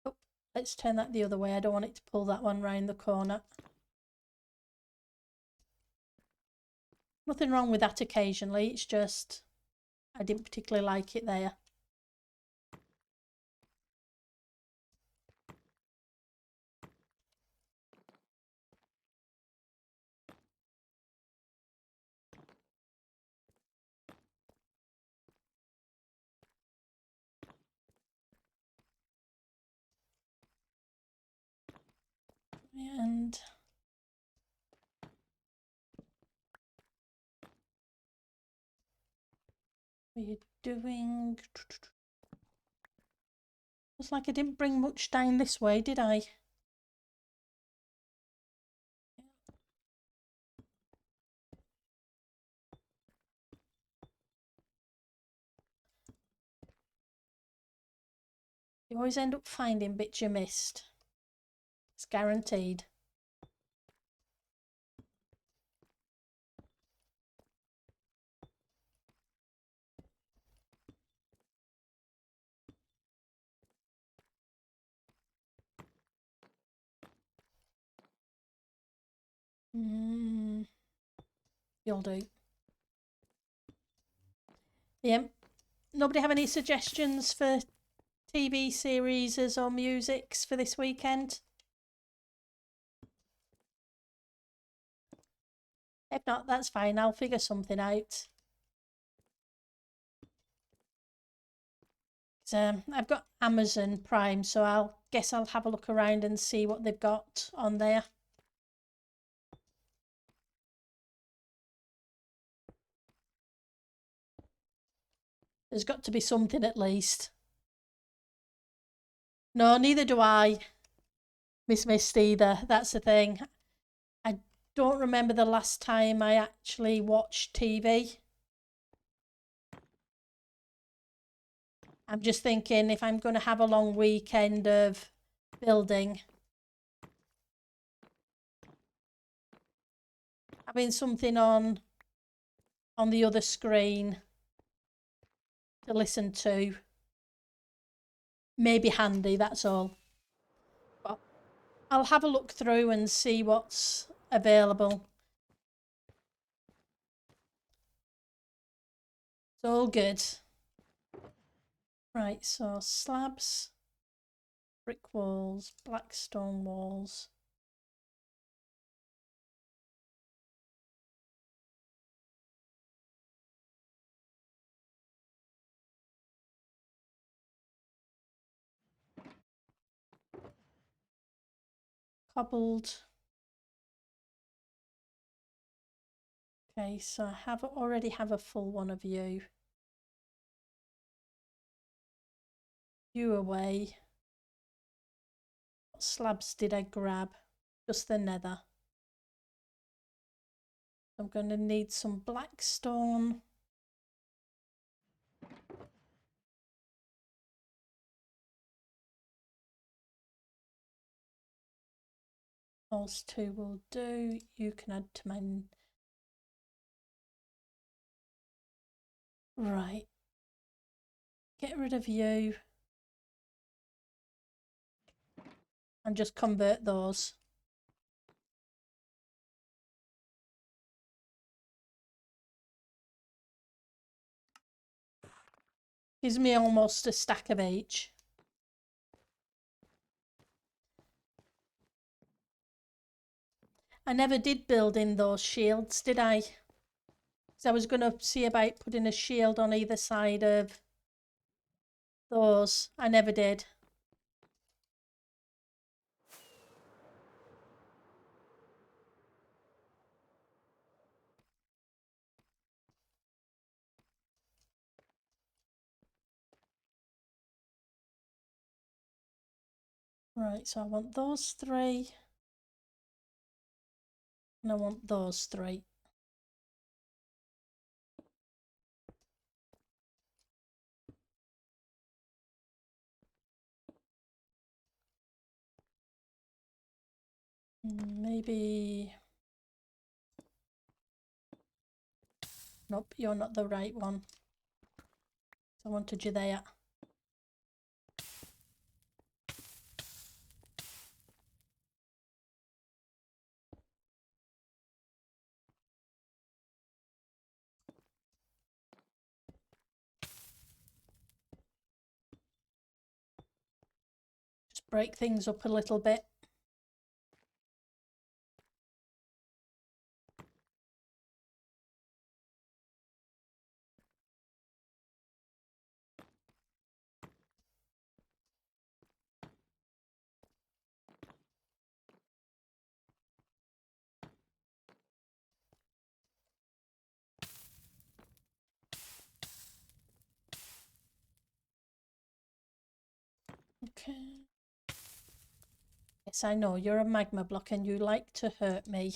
Oh, let's turn that the other way. I don't want it to pull that one round the corner. Nothing wrong with that occasionally, it's just I didn't particularly like it there. And What are you doing? Looks like I didn't bring much down this way, did I? You always end up finding bits you missed. It's guaranteed. You'll do. Yep. Nobody have any suggestions for TV series or musics for this weekend? If not, that's fine. I'll figure something out. I've got Amazon Prime, so I'll have a look around and see what they've got on there. There's got to be something at least. No, neither do I, Miss Mist, either. That's the thing. I don't remember the last time I actually watched TV. I'm just thinking if I'm going to have a long weekend of building, having something on the other screen to listen to may be handy, that's all. But I'll have a look through and see what's available. It's all good. Right, so slabs, brick walls, black stone walls. Cobbled. Okay, so I already have a full one of you. You away. What slabs did I grab? Just the nether. I'm going to need some black stone. Those two will do. You can add to my... Right. Get rid of you. And just convert those. Gives me almost a stack of each. I never did build in those shields, did I? Because I was going to see about putting a shield on either side of those. I never did. Right, so I want those three. And I want those three. Maybe... Nope, you're not the right one. I wanted you there. Just break things up a little bit. Yes, I know, you're a magma block and you like to hurt me.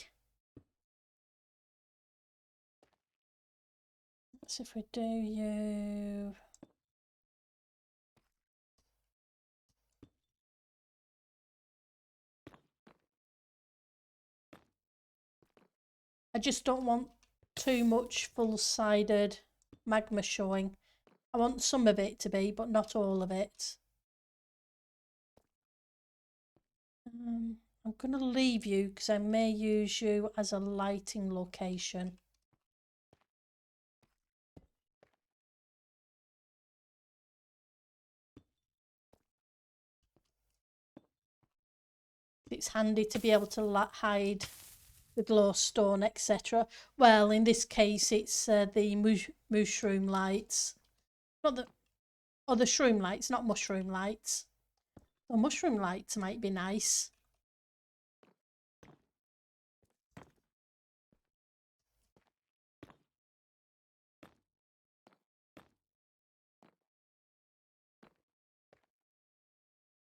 Let's see if we do you... I just don't want too much full-sided magma showing. I want some of it to be, but not all of it. I'm going to leave you because I may use you as a lighting location. It's handy to be able to hide the glowstone, etc. Well, in this case, it's the mushroom lights. Not the... Oh, the shroom lights, not mushroom lights. Well, mushroom lights might be nice.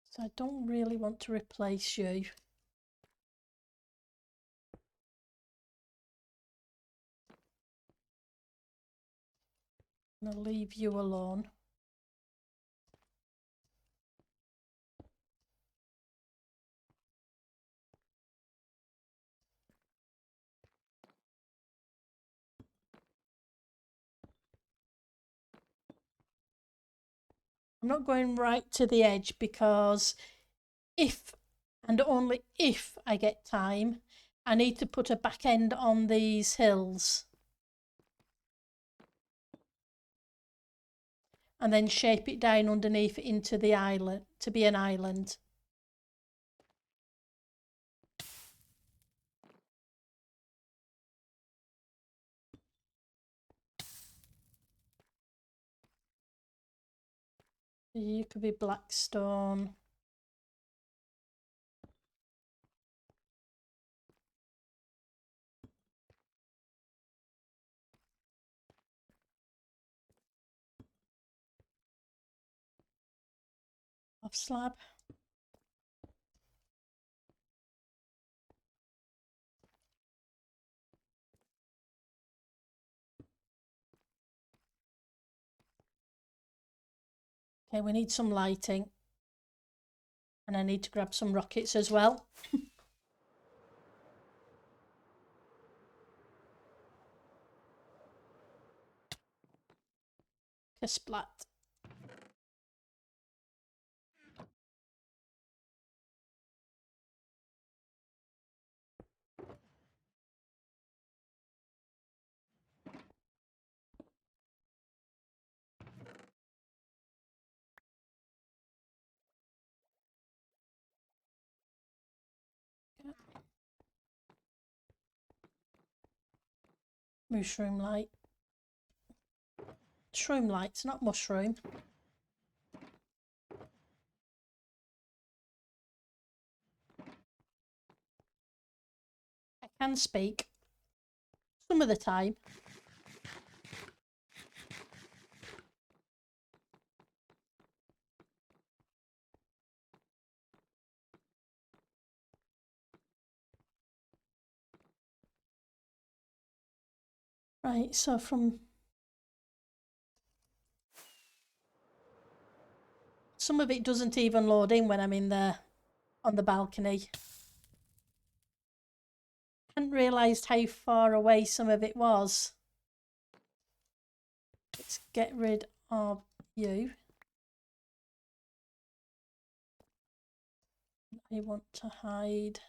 So I don't really want to replace you. I'm going to leave you alone. I'm not going right to the edge because if and only if I get time, I need to put a back end on these hills and then shape it down underneath into the island to be an island. You could be blackstone. Off slab. Okay, we need some lighting. And I need to grab some rockets as well. A splat. Mushroom light. Shroom lights, not mushroom. I can speak. Some of the time. Right, so from... Some of it doesn't even load in when I'm in there on the balcony. I hadn't realised how far away some of it was. Let's get rid of you. I want to hide.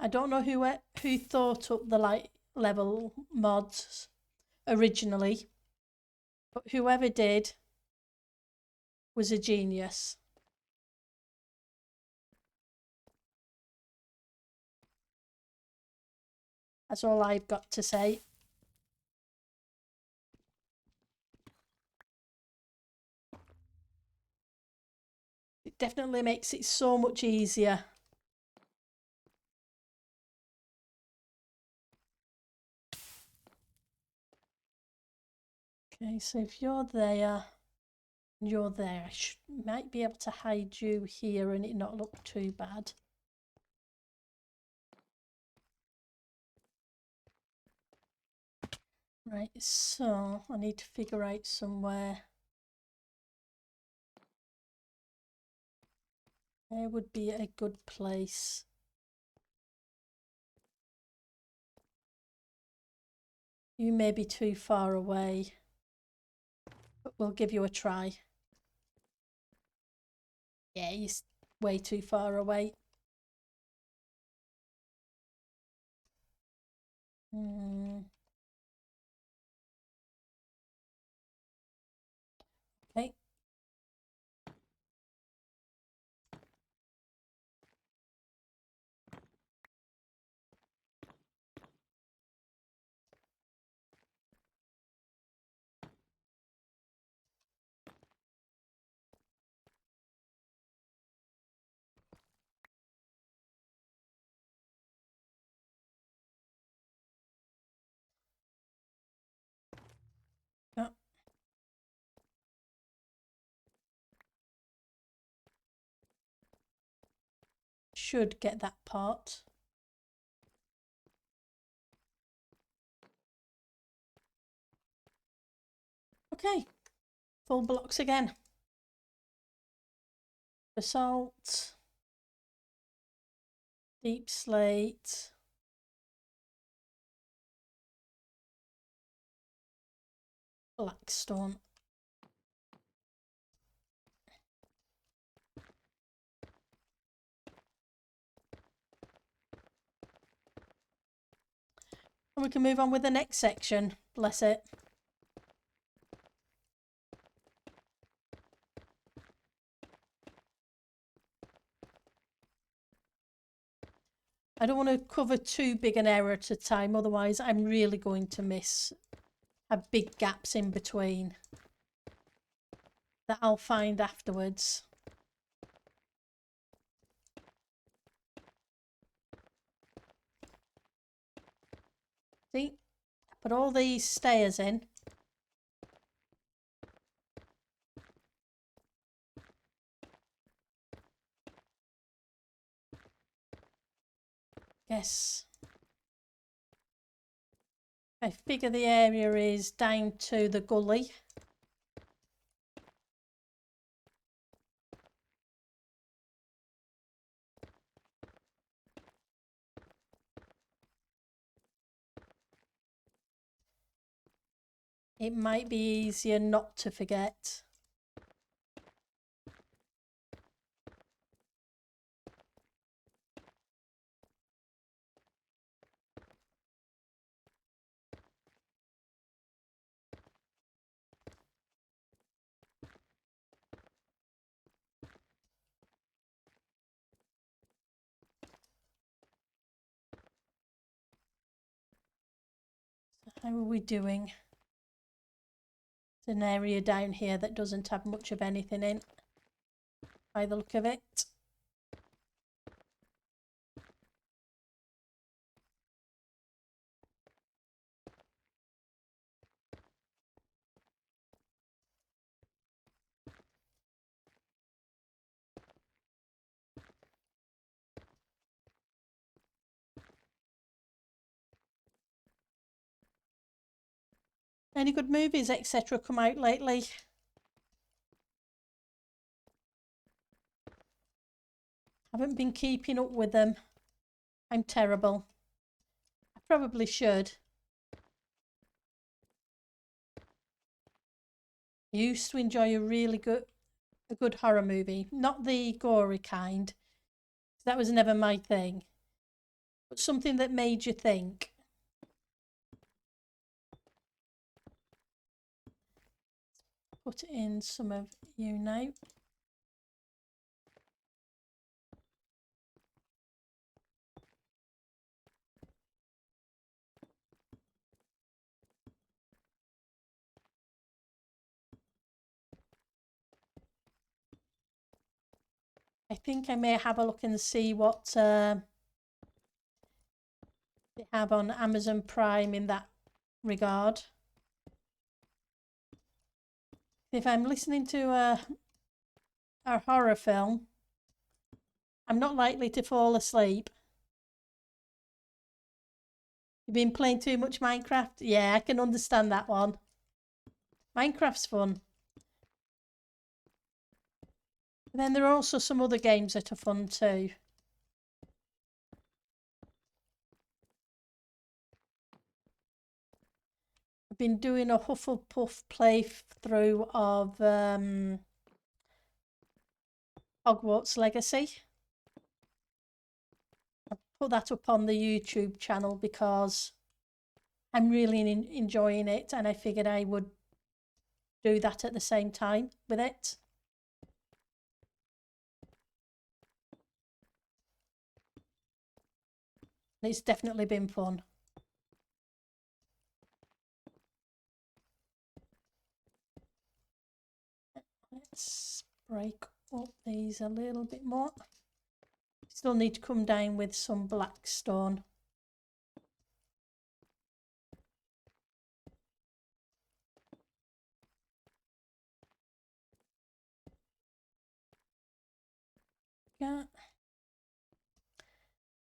I don't know who thought up the light level mods originally, but whoever did was a genius. That's all I've got to say. It definitely makes it so much easier. Okay, so if you're there and you're there, I might be able to hide you here and it not look too bad. Right, so I need to figure out somewhere. Where would be a good place? You may be too far away, but we'll give you a try. Yeah, you're way too far away. Okay. Oh. Should get that part. Okay, full blocks again. Basalt, deep slate, blackstone. And we can move on with the next section. Bless it. I don't want to cover too big an area at a time, otherwise I'm really going to have big gaps in between that I'll find afterwards. See, put all these stairs in. Yes. I figure the area is down to the gully. It might be easier not to forget. How are we doing? It's an area down here that doesn't have much of anything in, by the look of it. Any good movies, etc. come out lately? Haven't been keeping up with them. I'm terrible. I probably should. I used to enjoy a good horror movie. Not the gory kind. That was never my thing. But something that made you think. Put in some of you now. I think I may have a look and see what they have on Amazon Prime in that regard. If I'm listening to a horror film, I'm not likely to fall asleep. You've been playing too much Minecraft? Yeah, I can understand that one. Minecraft's fun. And then there are also some other games that are fun too. I've been doing a Hufflepuff playthrough of Hogwarts Legacy. I put that up on the YouTube channel because I'm really enjoying it, and I figured I would do that at the same time with it. And it's definitely been fun. Let's break up these a little bit more. Still need to come down with some black stone. Yeah.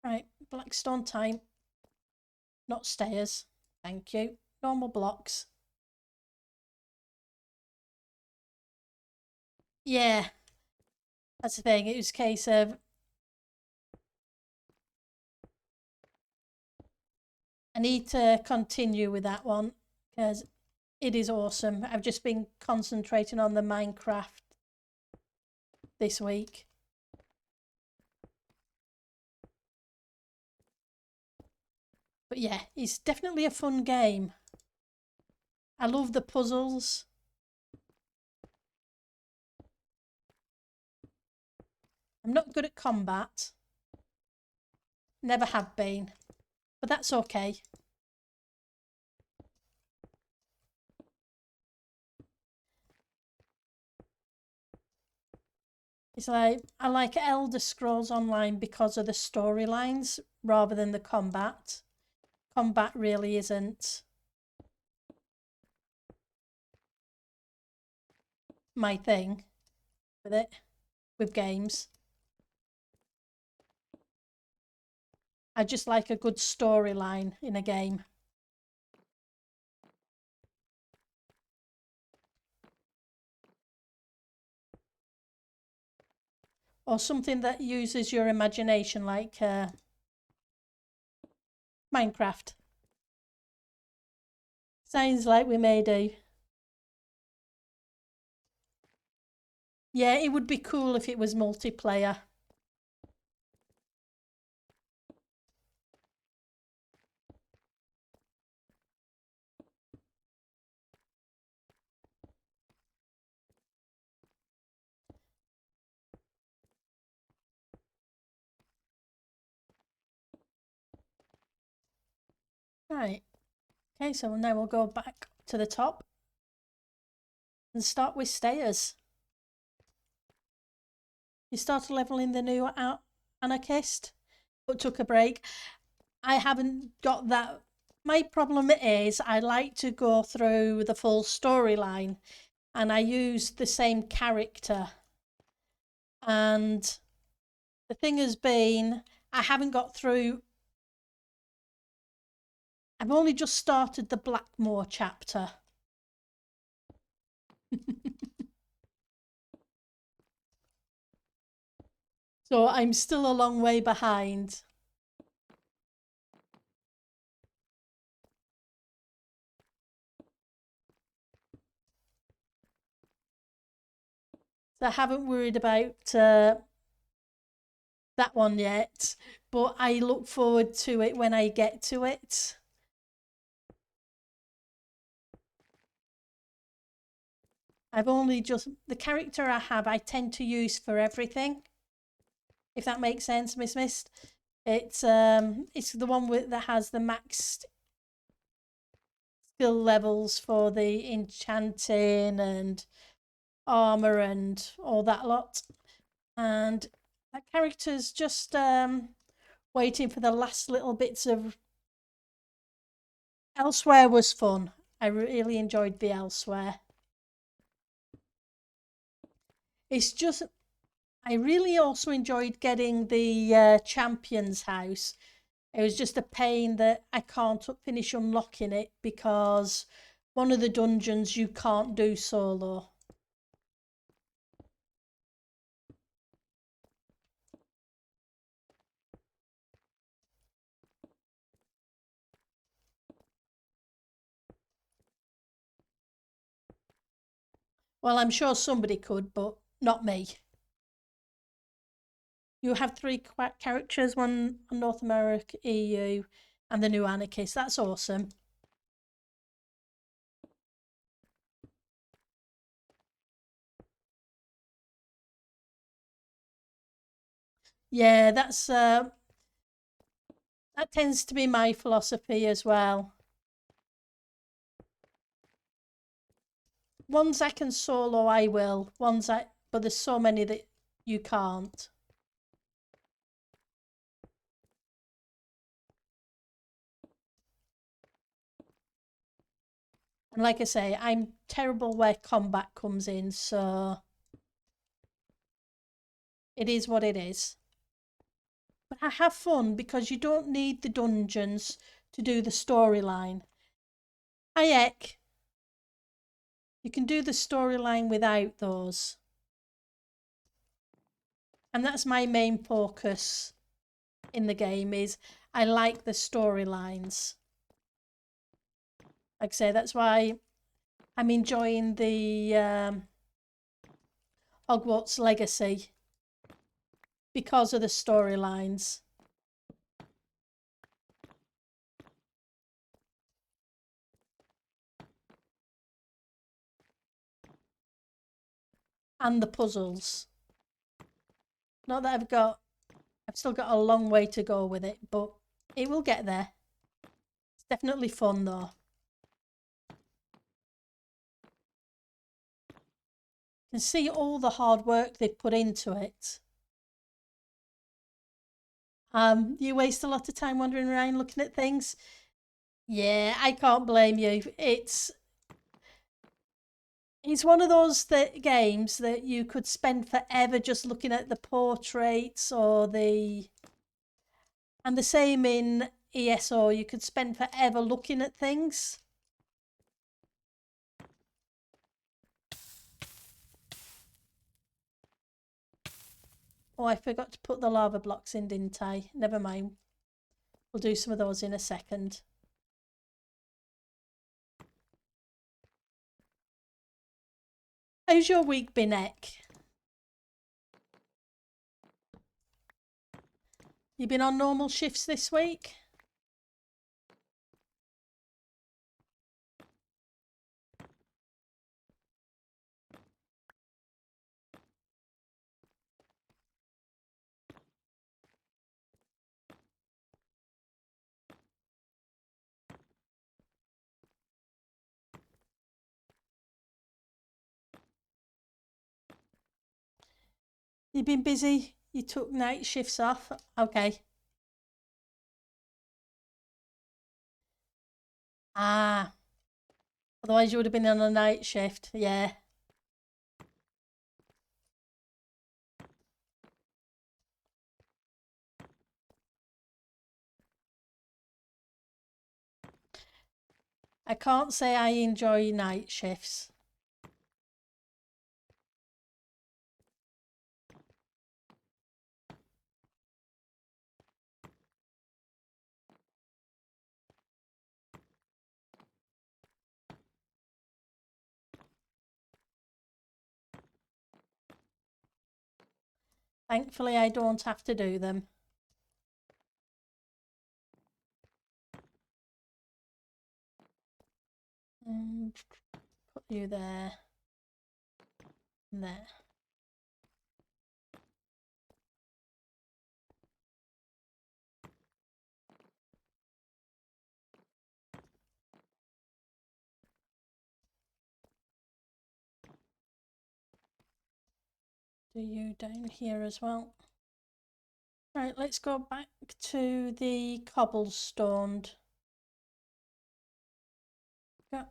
Right, black stone time. Not stairs. Thank you. Normal blocks. Yeah. That's the thing. It was a case of I need to continue with that one because it is awesome. I've just been concentrating on the Minecraft this week. But yeah, it's definitely a fun game. I love the puzzles. I'm not good at combat. Never have been. But that's okay. It's like I like Elder Scrolls Online because of the storylines rather than the combat. Combat really isn't my thing with games. I just like a good storyline in a game. Or something that uses your imagination, like Minecraft. Sounds like we may do. Yeah, it would be cool if it was multiplayer. Right. Okay, so now we'll go back to the top and start with stairs. You started leveling the new anarchist, but took a break. I haven't got that. My problem is I like to go through the full storyline and I use the same character. And the thing has been, I haven't got through. I've only just started the Blackmore chapter. So I'm still a long way behind. So I haven't worried about that one yet, but I look forward to it when I get to it. I've only just, the character I have, I tend to use for everything, if that makes sense, Miss Mist. It's the one that has the maxed skill levels for the enchanting and armor and all that lot. And that character's just waiting for the last little bits of. Elsewhere was fun. I really enjoyed the Elsewhere. It's just, I really also enjoyed getting the champion's house. It was just a pain that I can't finish unlocking it because one of the dungeons you can't do solo. Well, I'm sure somebody could, but not me. You have three characters, one North America, EU, and the new Anarchist. That's awesome. Yeah, that tends to be my philosophy as well. Ones I can solo, I will. But there's so many that you can't. And like I say, I'm terrible where combat comes in, so it is what it is. But I have fun because you don't need the dungeons to do the storyline. Heck, you can do the storyline without those. And that's my main focus in the game is I like the storylines. Like I say, that's why I'm enjoying the Hogwarts Legacy because of the storylines. And the puzzles. Not that I've still got a long way to go with it, but it will get there. It's definitely fun though. You can see all the hard work they've put into it. You waste a lot of time wandering around looking at things. Yeah, I can't blame you. It's one of those games that you could spend forever just looking at the portraits or and the same in ESO, you could spend forever looking at things. Oh, I forgot to put the lava blocks in, didn't I? Never mind. We'll do some of those in a second. How's your week been, Ek? You been on normal shifts this week? You been busy? You took night shifts off? Okay. Ah, otherwise you would have been on a night shift. Yeah. I can't say I enjoy night shifts. Thankfully, I don't have to do them. Put you there. And there. Do you down here as well? Right, let's go back to the cobblestoned. Go.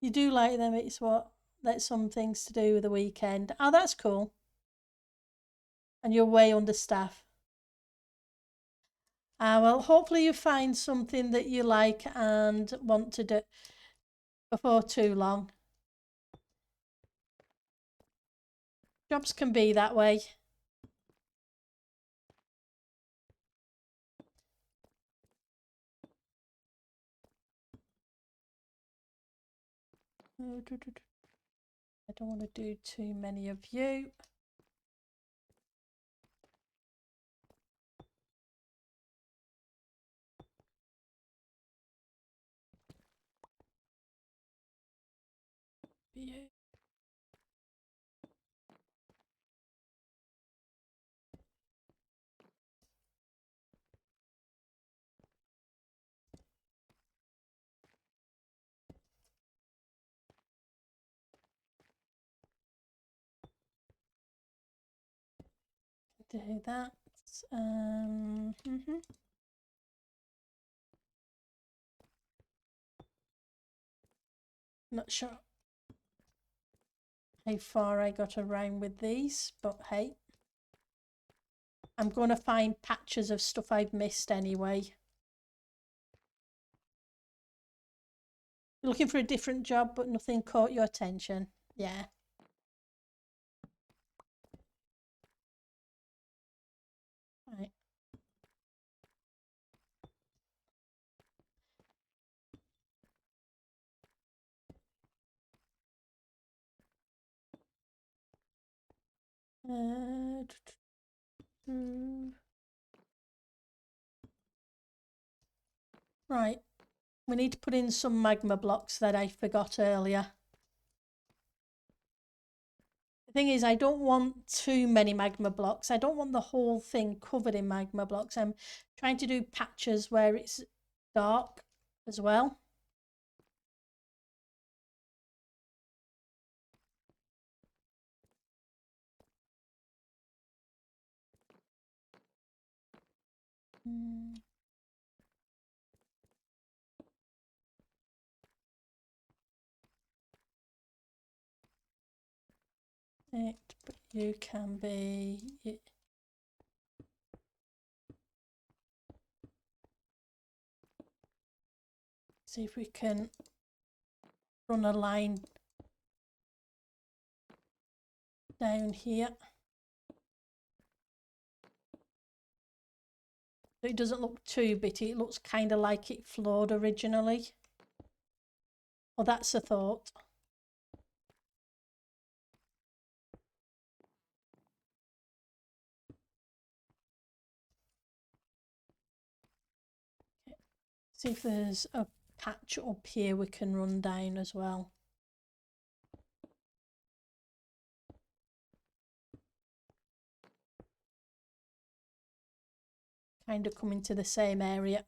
You do like them. It's what, that's some things to do with the weekend. Oh, that's cool. And you're way understaffed. Well, hopefully you find something that you like and want to do before too long. Jobs can be that way. I don't want to do too many of you. Do that. Not sure how far I got around with these, but hey, I'm going to find patches of stuff I've missed anyway. You're looking for a different job, but nothing caught your attention. Yeah. Right. Right. We need to put in some magma blocks that I forgot earlier. The thing is, I don't want too many magma blocks. I don't want the whole thing covered in magma blocks. I'm trying to do patches where it's dark as well. But you can be. See if we can run a line down here. So it doesn't look too bitty. It looks kind of like it flowed originally. Well, that's a thought. Okay. See if there's a patch up here we can run down as well. Kind of coming to the same area.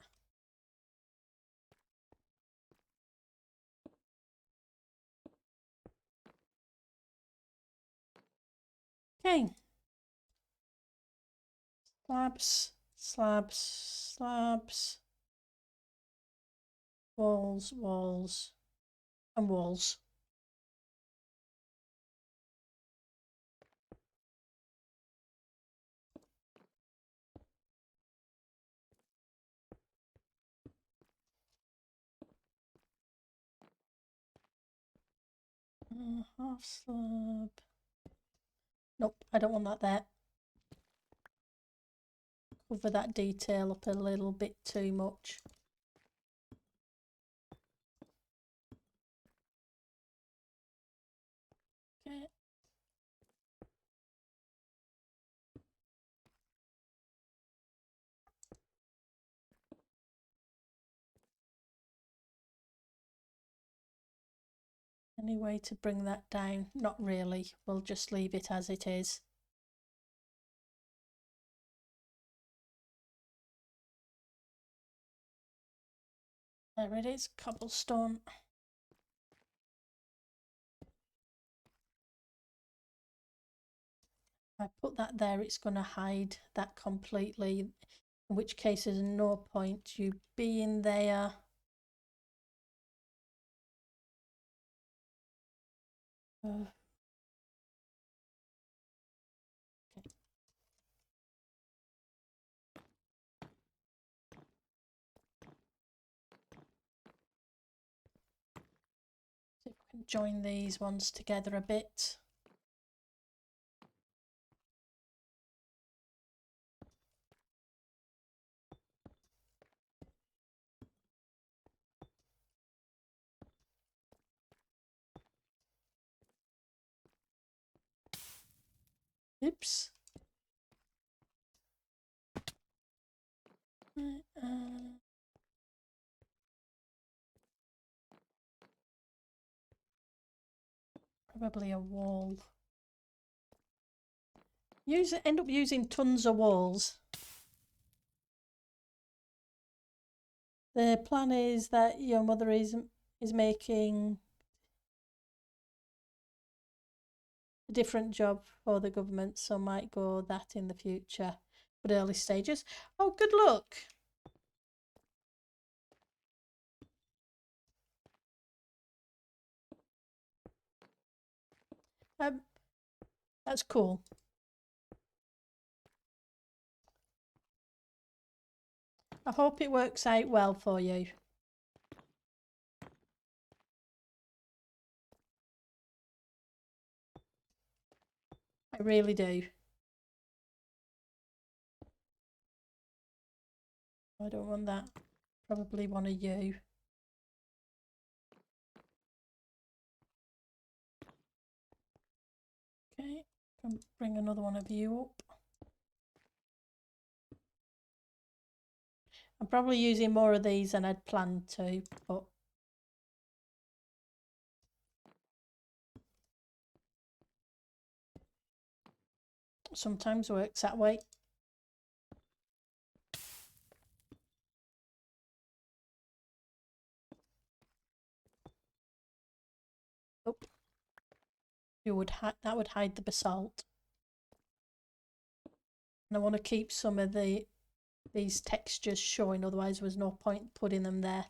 Okay. Slabs, slabs, slabs. Walls, walls, and walls. Half slab. Nope, I don't want that there. Cover that detail up a little bit too much. Okay. Any way to bring that down? Not really. We'll just leave it as it is. There it is, cobblestone. If I put that there, it's going to hide that completely, in which case there's no point you being there. Okay. See if we can join these ones together a bit. Oops. Probably a wall. End up using tons of walls. The plan is that your mother is making a different job for the government, so might go that in the future, but early stages. Oh, good luck. That's cool. I hope it works out well for you. I really do. I don't want that. Probably one of you. Okay, can bring another one of you up. I'm probably using more of these than I'd planned to, but sometimes works that way. Oh, that would hide the basalt. And I want to keep some of these textures showing, otherwise there was no point putting them there.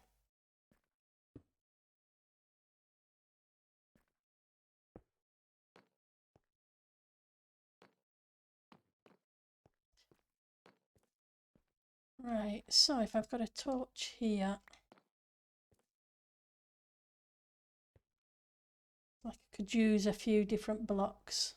Right, so if I've got a torch here, like I could use a few different blocks.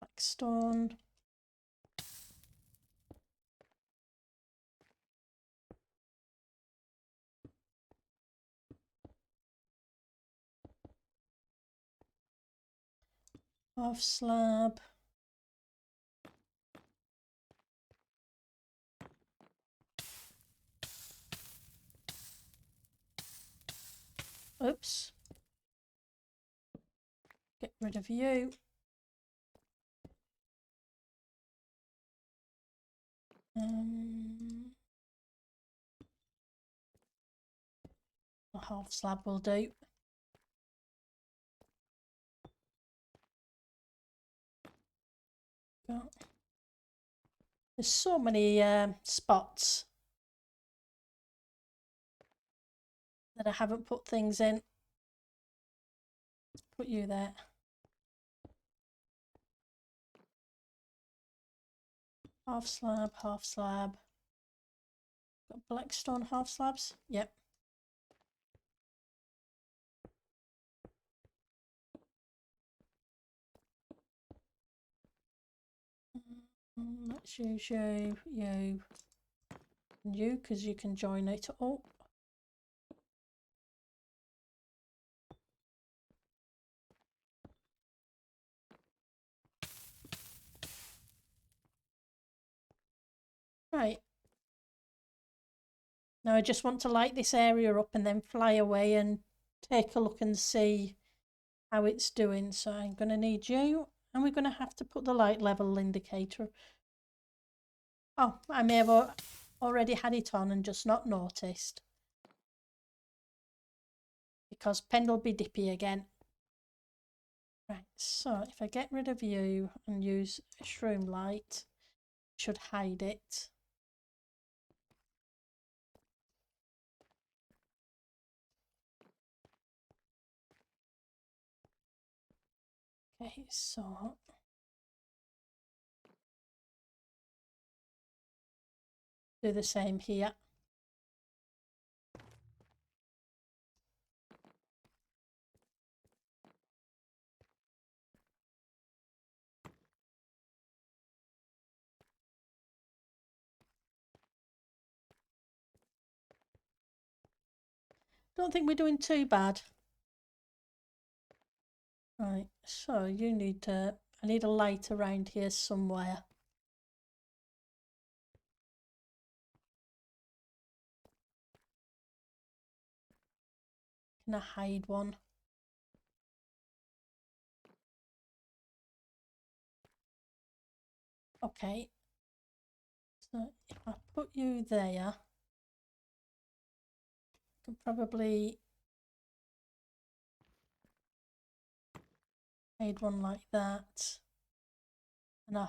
Black stone. Half slab. Oops. Get rid of you. A half slab will do. There's so many spots that I haven't put things in. Put you there. Half slab, half slab. Got black stone half slabs. Yep. Let's use you, and you, because you can join it up. Right. Now I just want to light this area up and then fly away and take a look and see how it's doing. So I'm going to need you, and we're going to have to put the light level indicator. Oh, I may have already had it on and just not noticed. Because pen will be dippy again. Right, so if I get rid of you and use a shroom light, it should hide it. Okay, so do the same here. Don't think we're doing too bad. Right, so you need to, I need a light around here somewhere. Can I hide one? Okay, so if I put you there, I can probably hide one like that, and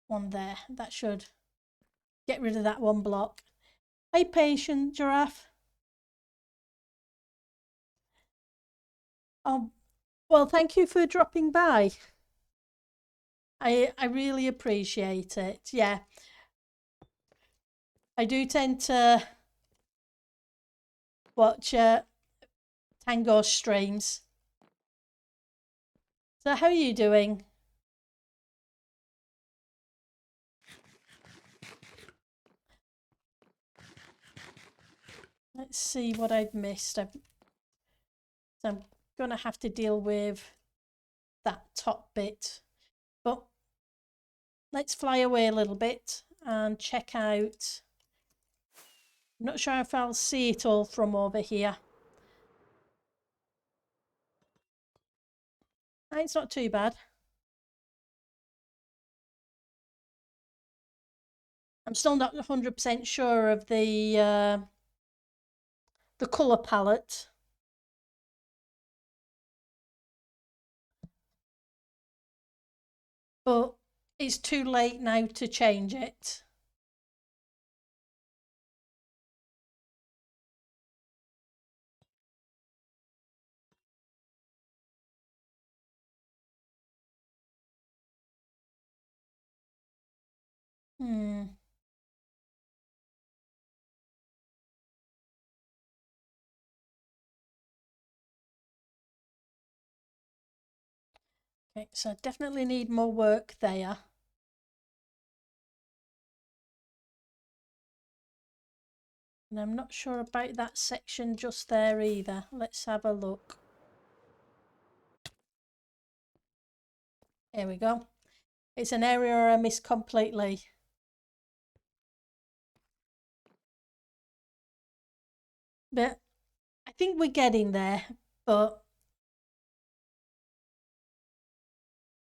one there. That should get rid of that one block. Hey, patient giraffe. Oh, well, thank you for dropping by. I really appreciate it. Yeah, I do tend to watch Tango streams. So how are you doing? Let's see what I've missed. So I'm going to have to deal with that top bit. But let's fly away a little bit and check out. I'm not sure if I'll see it all from over here. It's not too bad. I'm still not 100% sure of the colour palette. But it's too late now to change it. Okay, so I definitely need more work there. And I'm not sure about that section just there either. Let's have a look. Here we go. It's an area I missed completely. But I think we're getting there, but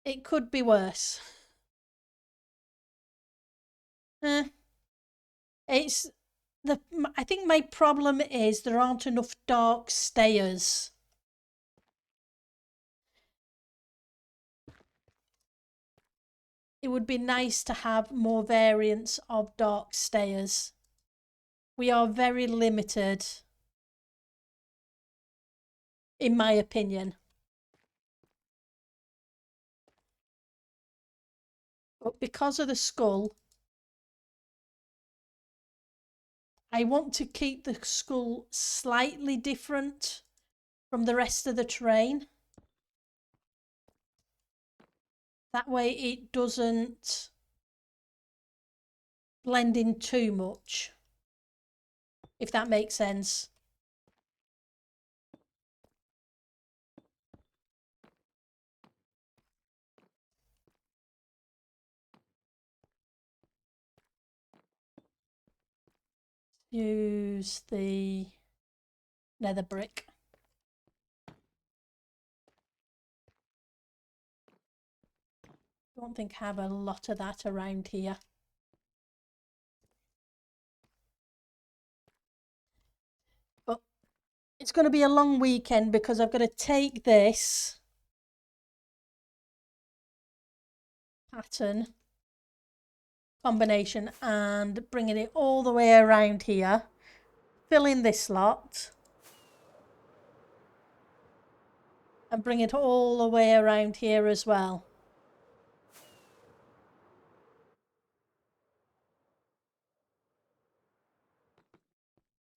it could be worse. It's I think my problem is there aren't enough dark stayers. It would be nice to have more variants of dark stayers. We are very limited, in my opinion. But because of the skull, I want to keep the skull slightly different from the rest of the terrain. That way it doesn't blend in too much, if that makes sense. Use the nether brick. Don't think I have a lot of that around here. But It's going to be a long weekend because I've got to take this pattern combination and bringing it all the way around here, fill in this lot and bring it all the way around here as well.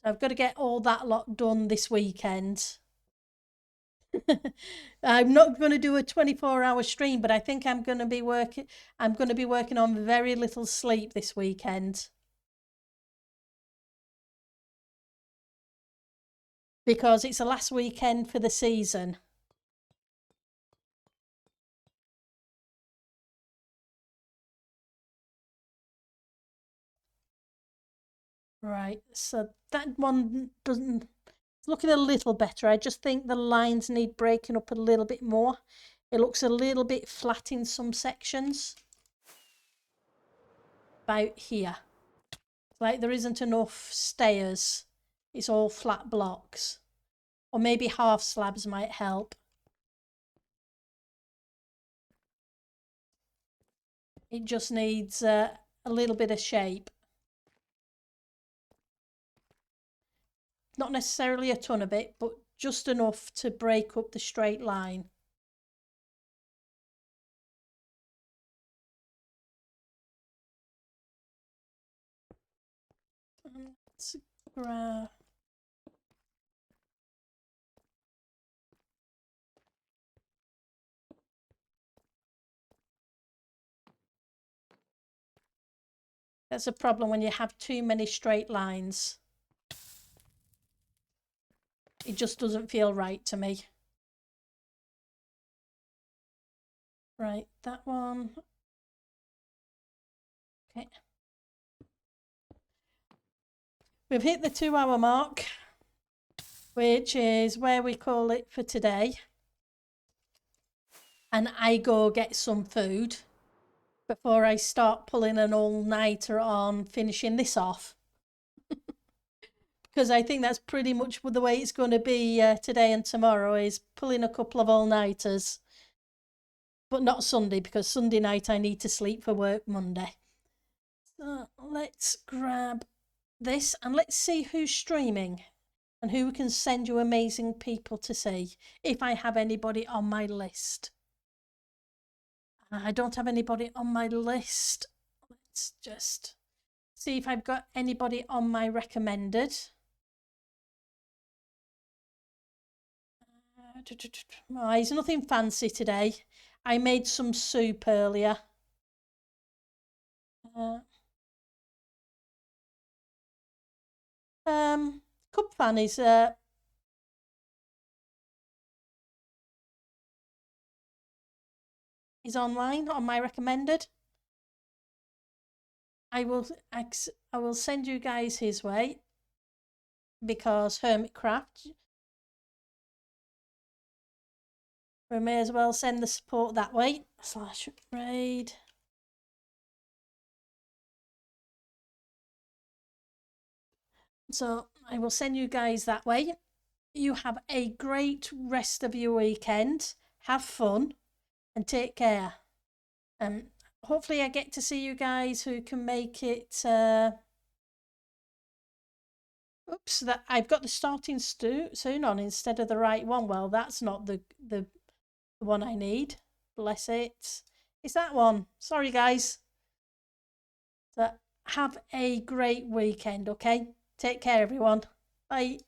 I've got to get all that lot done this weekend. I'm not going to do a 24-hour stream, but I think I'm going to be working on very little sleep this weekend. Because it's the last weekend for the season. Right, so that one doesn't, it's looking a little better. I just think the lines need breaking up a little bit more. It looks a little bit flat in some sections. About here. It's like there isn't enough stairs. It's all flat blocks. Or maybe half slabs might help. It just needs a little bit of shape. Not necessarily a ton of it, but just enough to break up the straight line. Let's grab... That's a problem when you have too many straight lines. It just doesn't feel right to me. Right, that one. Okay. We've hit the 2-hour mark, which is where we call it for today. And I go get some food before I start pulling an all-nighter on finishing this off. Because I think that's pretty much the way it's going to be today and tomorrow, is pulling a couple of all-nighters. But not Sunday, because Sunday night I need to sleep for work Monday. So let's grab this and let's see who's streaming and who can send you amazing people to see, if I have anybody on my list. I don't have anybody on my list. Let's just see if I've got anybody on my recommended. Oh, he's nothing fancy today. I made some soup earlier. Cup fan is online on my recommended. I will send you guys his way, because Hermitcraft, we may as well send the support that way. /raid. So I will send you guys that way. You have a great rest of your weekend. Have fun and take care. Hopefully I get to see you guys who can make it. Oops, that I've got the starting soon on instead of the right one. Well, that's not the one I need. Bless it. It's that one. Sorry, guys. So have a great weekend, okay? Take care, everyone. Bye.